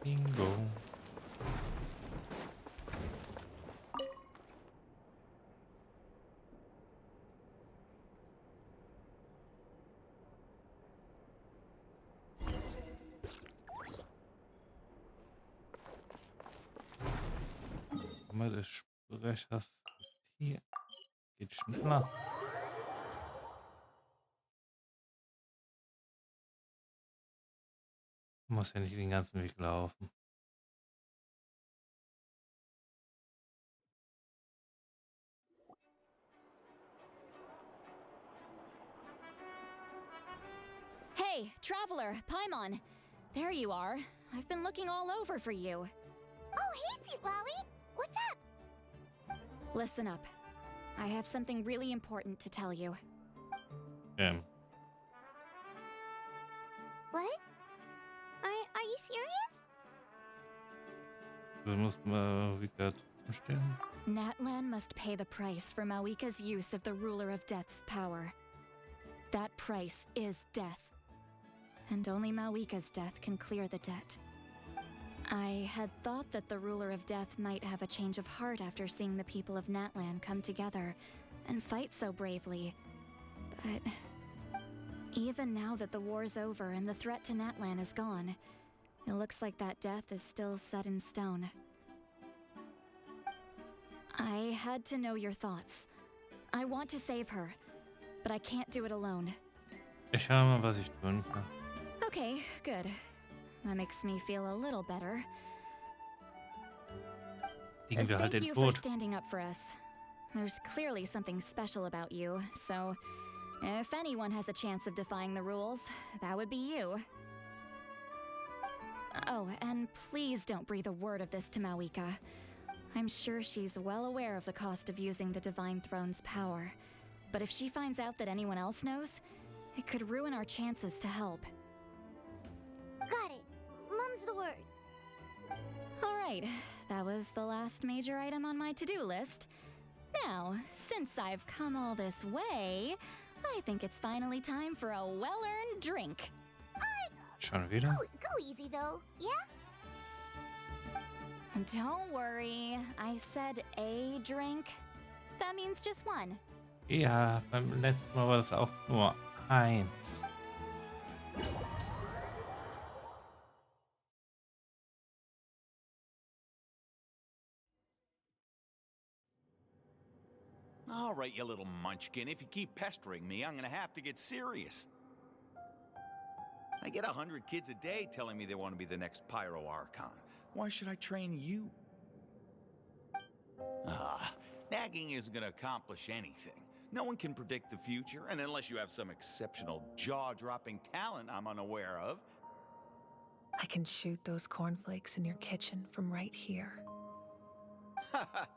Bingo. Immer des Sprechers ist hier. Geht schneller. Muss ja nicht den ganzen Weg laufen. Hey, traveler, Paimon. There you are. I've been looking all over for you. Oh, hey, Sweet Lolly. What's up? Listen up. I have something really important to tell you. What? Are you serious? Das muss man wie gesagt Umstellen. Natlan must pay the price for Mawika's use of the ruler of death's power. That price is death. And only Mawika's death can clear the debt. I had thought that the ruler of death might have a change of heart after seeing the people of Natlan come together and fight so bravely. But even now that the war's over and the threat to Natlan is gone, it looks like that death is still set in stone. I had to know your thoughts. I want to save her, but I can't do it alone. Ich schau mal, was ich tun kann. Okay, good. That makes me feel a little better. Liegen wir halt Thank den you for Boot. standing up for us. There's clearly something special about you, so if anyone has a chance of defying the rules, that would be you. Oh, and please don't breathe a word of this to Mawika. I'm sure she's well aware of the cost of using the Divine Throne's power. But if she finds out that anyone else knows, it could ruin our chances to help. Got it. Mum's the word. All right, that was the last major item on my to-do list. Now, since I've come all this way, I think it's finally time for a well-earned drink. Schon wieder? Go easy though, yeah? Don't worry, I said a drink. That means just one. Ja, beim letzten Mal war das auch nur eins. All right, you little munchkin. If you keep pestering me, I'm gonna have to get serious. I get 100 kids a day telling me they want to be the next Pyro Archon. Why should I train you? Nagging isn't gonna accomplish anything. No one can predict the future, and unless you have some exceptional jaw-dropping talent I'm unaware of. I can shoot those cornflakes in your kitchen from right here.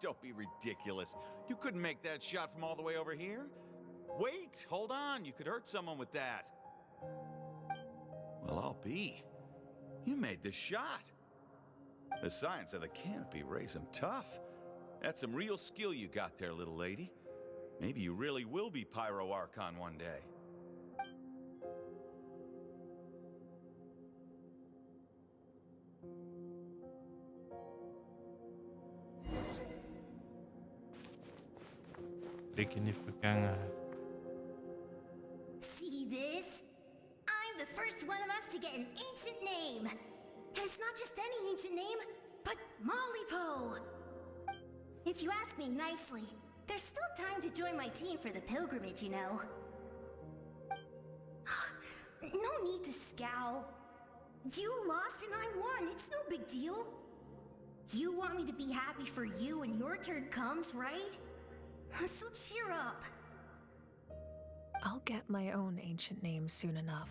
Don't be ridiculous. You couldn't make that shot from all the way over here? Wait, hold on. You could hurt someone with that. Well, I'll be. You made the shot. The science of the canopy raised some tough. That's some real skill you got there, little lady. Maybe you really will be Pyro Archon one day. Blick in die Vergangenheit. See this? I'm the first one of us to get an ancient name. And it's not just any ancient name, but Malipo. If you ask me nicely, there's still time to join my team for the pilgrimage, you know. No need to scowl. You lost and I won, it's no big deal. You want me to be happy for you when your turn comes, right? So cheer up. I'll get my own ancient name soon enough.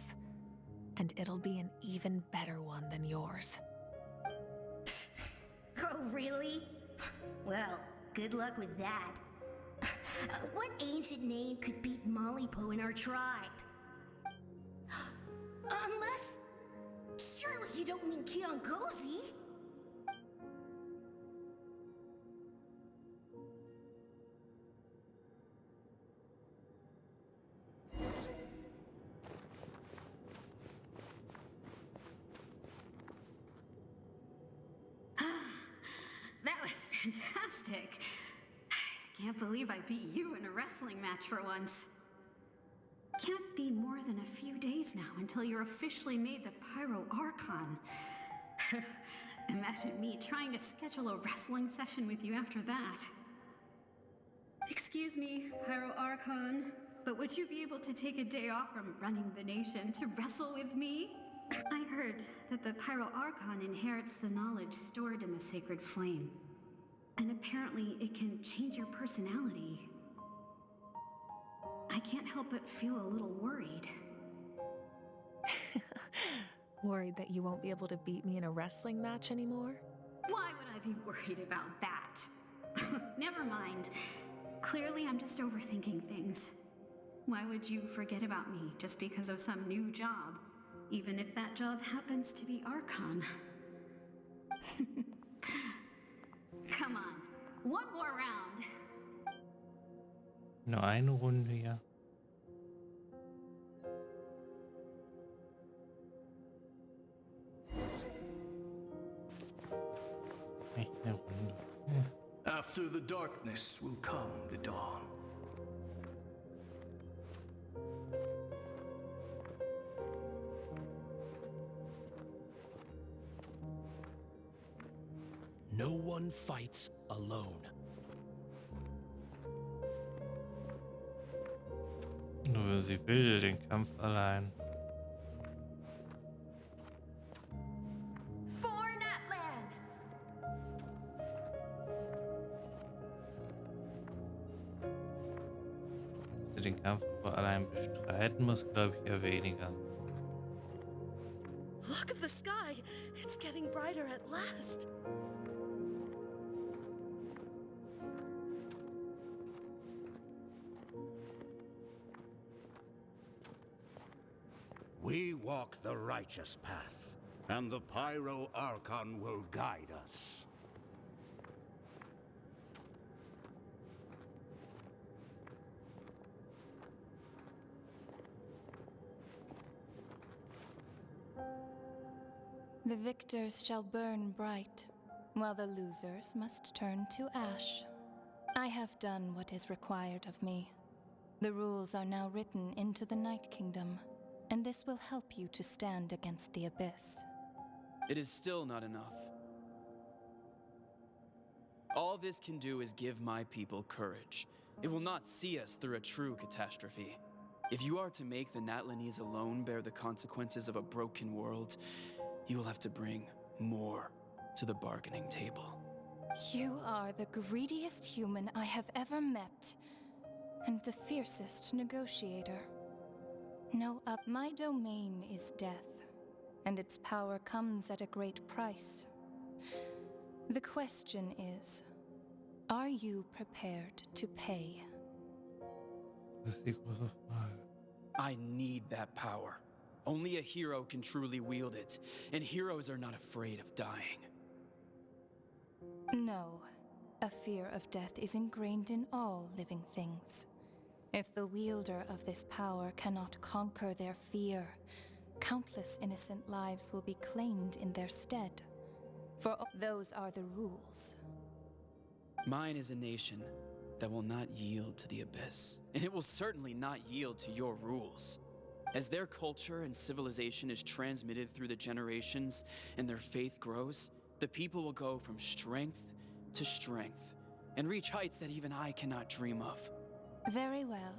And it'll be an even better one than yours. Oh, really? Well, good luck with that. What ancient name could beat Malipo in our tribe? Unless... surely you don't mean Kiangozi? That was fantastic. Can't believe I beat you in a wrestling match for once. Can't be more than a few days now until you're officially made the Pyro Archon. Imagine me trying to schedule a wrestling session with you after that. Excuse me, Pyro Archon, but would you be able to take a day off from running the nation to wrestle with me? I heard that the Pyro Archon inherits the knowledge stored in the sacred flame. And apparently it can change your personality. I can't help but feel a little worried. Worried that you won't be able to beat me in a wrestling match anymore? Why would I be worried about that? Never mind. Clearly I'm just overthinking things. Why would you forget about me just because of some new job? Even if that job happens to be Archon. Come on, One more round. Nur eine Runde, ja. Echt eine Runde. Ja. After the darkness will come the dawn. No one fights alone. Nur sie will den Kampf allein. For Natlan! Sie den Kampf aber allein bestreiten muss, glaube ich, eher weniger. Look at the sky. It's getting brighter at last. We walk the righteous path, and the Pyro Archon will guide us. The victors shall burn bright, while the losers must turn to ash. I have done what is required of me. The rules are now written into the Night Kingdom, and this will help you to stand against the Abyss. It is still not enough. All this can do is give my people courage. It will not see us through a true catastrophe. If you are to make the Natlanese alone bear the consequences of a broken world, you will have to bring more to the bargaining table. You are the greediest human I have ever met, and the fiercest negotiator. No, my domain is death, and its power comes at a great price. The question is, are you prepared to pay? Das ist die große Frage. I need that power. Only a hero can truly wield it, and heroes are not afraid of dying. No, a fear of death is ingrained in all living things. If the wielder of this power cannot conquer their fear, countless innocent lives will be claimed in their stead. For those are the rules. Mine is a nation that will not yield to the Abyss, and it will certainly not yield to your rules. As their culture and civilization is transmitted through the generations and their faith grows, the people will go from strength to strength and reach heights that even I cannot dream of. Very well.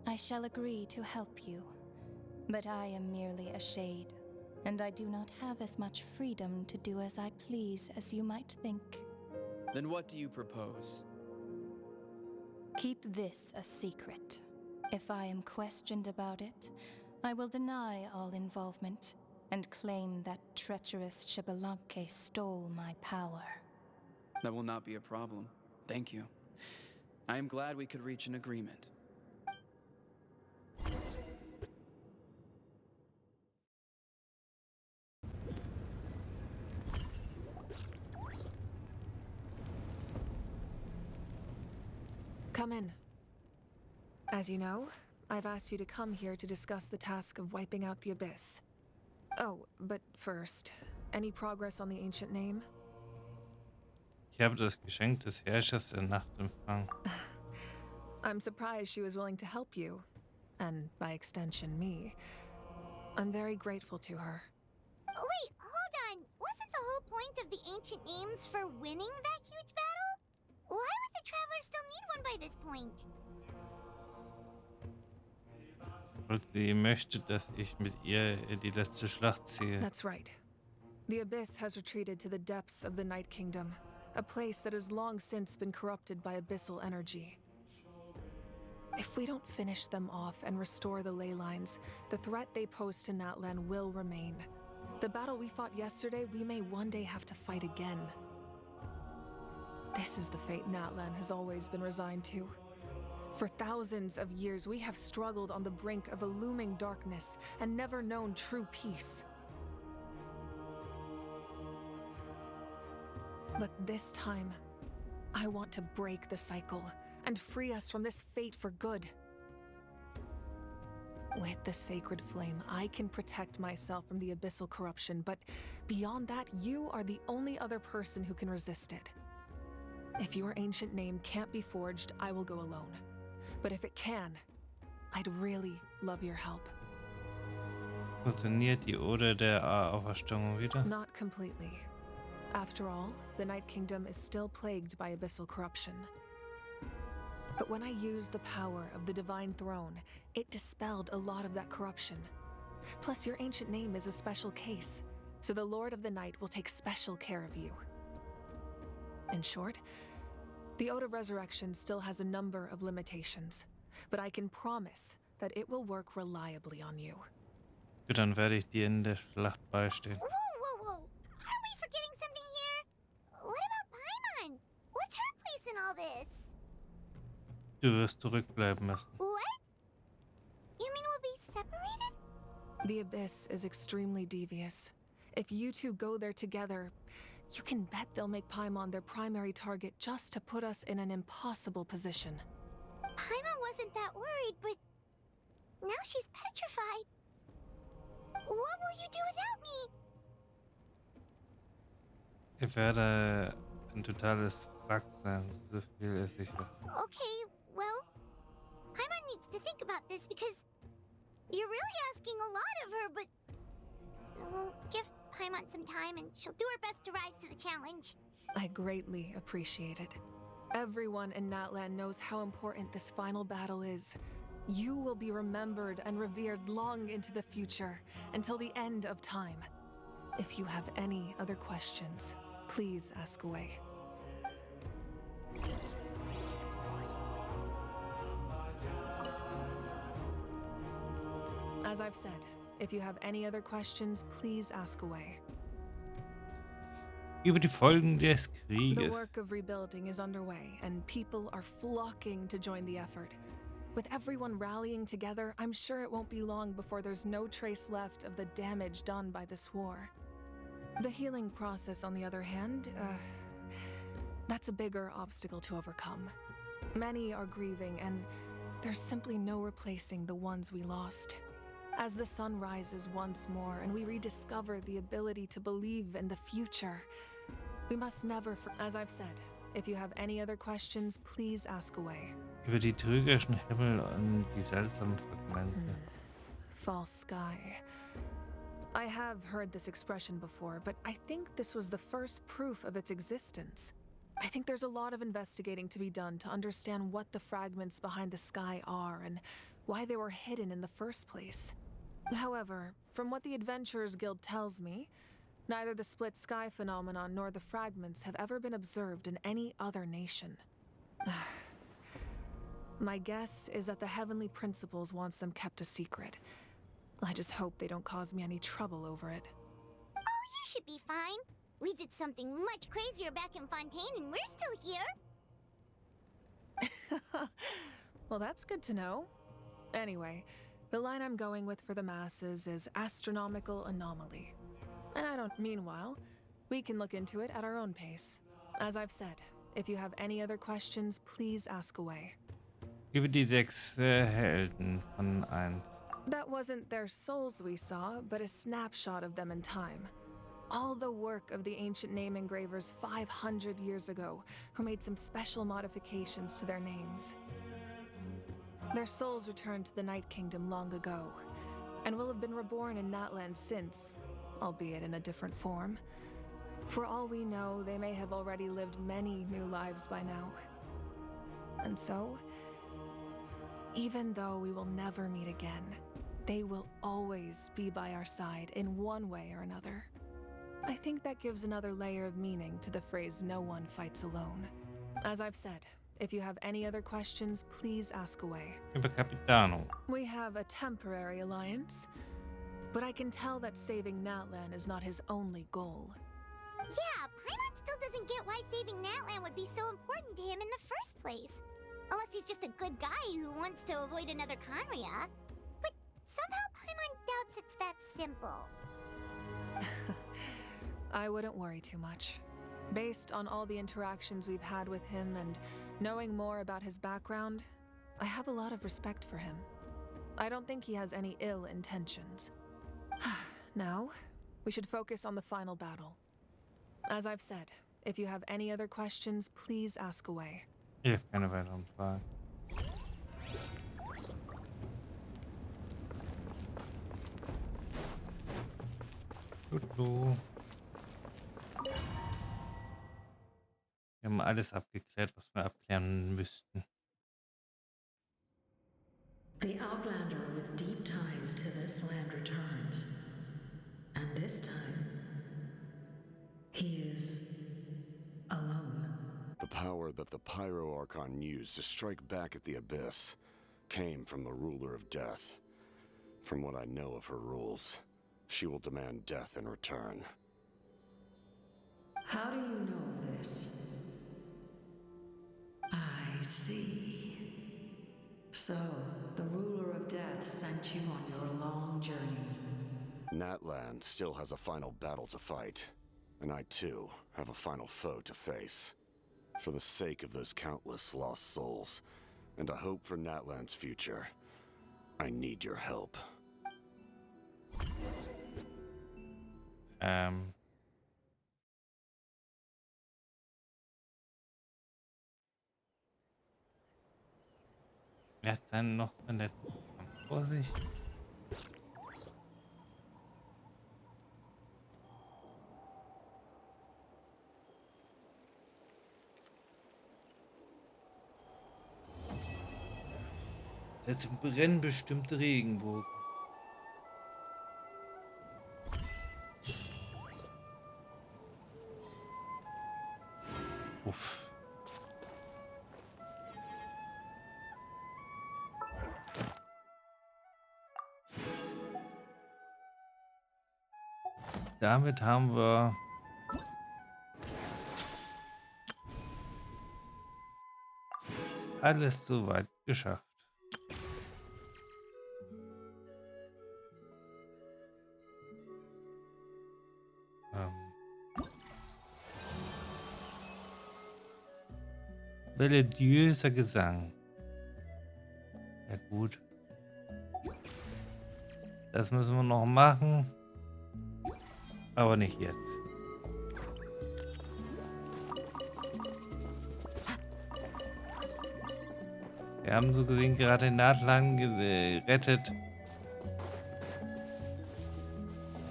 I shall agree to help you. But I am merely a shade, and I do not have as much freedom to do as I please as you might think. Then what do you propose? Keep this a secret. If I am questioned about it, I will deny all involvement and claim that treacherous Xbalanque stole my power. That will not be a problem. Thank you. I am glad we could reach an agreement. Come in. As you know, I've asked you to come here to discuss the task of wiping out the Abyss. Oh, but first, any progress on the ancient name? Ich habe das Geschenk des Herrschers der Nacht empfangen. I'm surprised she was willing to help you, and by extension me. I'm very grateful to her. Wait, hold on. Wasn't the whole point of the ancient names for winning that huge battle? Why would the Traveler still need one by this point? Und sie möchte, dass ich mit ihr in die letzte Schlacht ziehe. That's right. The Abyss has retreated to the depths of the Night Kingdom, a place that has long since been corrupted by abyssal energy. If we don't finish them off and restore the ley lines, the threat they pose to Natlan will remain. The battle we fought yesterday, we may one day have to fight again. This is the fate Natlan has always been resigned to. For thousands of years, we have struggled on the brink of a looming darkness and never known true peace. But this time, I want to break the cycle and free us from this fate for good. With the sacred flame, I can protect myself from the abyssal corruption, but beyond that, you are the only other person who can resist it. If your ancient name can't be forged, I will go alone. But if it can, I'd really love your help. Funktioniert die Ode der Auferstehung wieder? Not completely. After all, the Night Kingdom is still plagued by abyssal corruption. But when I used the power of the Divine Throne, it dispelled a lot of that corruption. Plus, your ancient name is a special case, so the Lord of the Night will take special care of you. In short, the Ode of Resurrection still has a number of limitations, but I can promise that it will work reliably on you. Gut, dann werde ich dir in der Schlacht beistehen. Whoa! Are we forgetting something here? What about Paimon? What's her place in all this? Du wirst zurückbleiben müssen. What? You mean we'll be separated? The Abyss is extremely devious. If you two go there together, you can bet they'll make Paimon their primary target just to put us in an impossible position. Paimon wasn't that worried, but now she's petrified. What will you do without me? Ich werde ein totales Wrack sein, so viel ist sicher. Okay, well, Paimon needs to think about this because you're really asking a lot of her, but we'll give Paimon some time and she'll do her best to rise to the challenge. I greatly appreciate it. Everyone in Natlan knows how important this final battle is. You will be remembered and revered long into the future, until the end of time. If you have any other questions, please ask away. As I've said, if you have any other questions, please ask away. Über die Folgen des The Krieges. work of rebuilding is underway, and people are flocking to join the effort. With everyone rallying together, I'm sure it won't be long before there's no trace left of the damage done by this war. The healing process, on the other hand, that's a bigger obstacle to overcome. Many are grieving, and there's simply no replacing the ones we lost. As the sun rises once more and we rediscover the ability to believe in the future, we must never, as I've said, if you have any other questions, please ask away. Über die trügerischen Himmel und die seltsamen Fragmente. False sky. I have heard this expression before, but I think this was the first proof of its existence. I think there's a lot of investigating to be done to understand what the fragments behind the sky are and why they were hidden in the first place. However, from what the Adventurers Guild tells me, neither the split sky phenomenon nor the fragments have ever been observed in any other nation. My guess is that the Heavenly Principles wants them kept a secret. I just hope they don't cause me any trouble over it. Oh, you should be fine. We did something much crazier back in Fontaine and we're still here. Well, that's good to know. Anyway, the line I'm going with for the masses is astronomical anomaly. And meanwhile, we can look into it at our own pace. As I've said, if you have any other questions, please ask away. Über die 6 Helden von 1. That wasn't their souls we saw, but a snapshot of them in time. All the work of the ancient name engravers 500 years ago, who made some special modifications to their names. Their souls returned to the Night Kingdom long ago, and will have been reborn in Natlan since, albeit in a different form. For all we know, they may have already lived many new lives by now. And so, even though we will never meet again, they will always be by our side in one way or another. I think that gives another layer of meaning to the phrase "no one fights alone." As I've said, if you have any other questions, please ask away. Über Capitano. We have a temporary alliance, but I can tell that saving Natlan is not his only goal. Yeah, Paimon still doesn't get why saving Natlan would be so important to him in the first place. Unless he's just a good guy who wants to avoid another Conria. But somehow Paimon doubts it's that simple. I wouldn't worry too much. Based on all the interactions we've had with him and knowing more about his background, I have a lot of respect for him. I don't think he has any ill intentions. Now, we should focus on the final battle. As I've said, if you have any other questions, please ask away. Ich habe keine weiteren Fragen. Hallo. Wir haben alles abgeklärt, was wir abklären müssten. The Outlander with deep ties to this land returns. And this time, he is alone. The power that the Pyro Archon used to strike back at the Abyss came from the Ruler of Death. From what I know of her rules, she will demand death in return. How do you know this? I see. So, the Ruler of Death sent you on your long journey. Natlan still has a final battle to fight, and I too have a final foe to face. For the sake of those countless lost souls, and a hope for Natlan's future, I need your help. Wer hat dann noch einen letzten Kampf vor sich? Der zum Brennen bestimmte Regenbogen. Uff. Damit haben wir alles soweit geschafft. Melodiöser Gesang. Ja gut. Das müssen wir noch machen. Aber nicht jetzt. Wir haben so gesehen gerade den Natlan gerettet.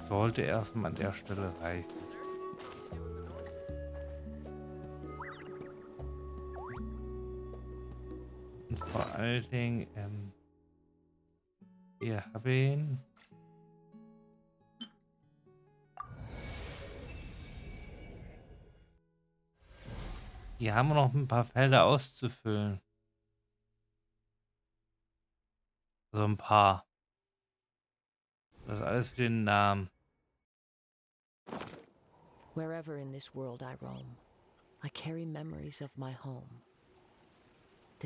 Sollte erstmal an der Stelle reichen. Und vor allen Dingen, hier habe ich ihn. Hier haben wir noch ein paar Felder auszufüllen. So ein paar. Das ist alles für den Namen. Wherever in this world I roam, I carry memories of my home.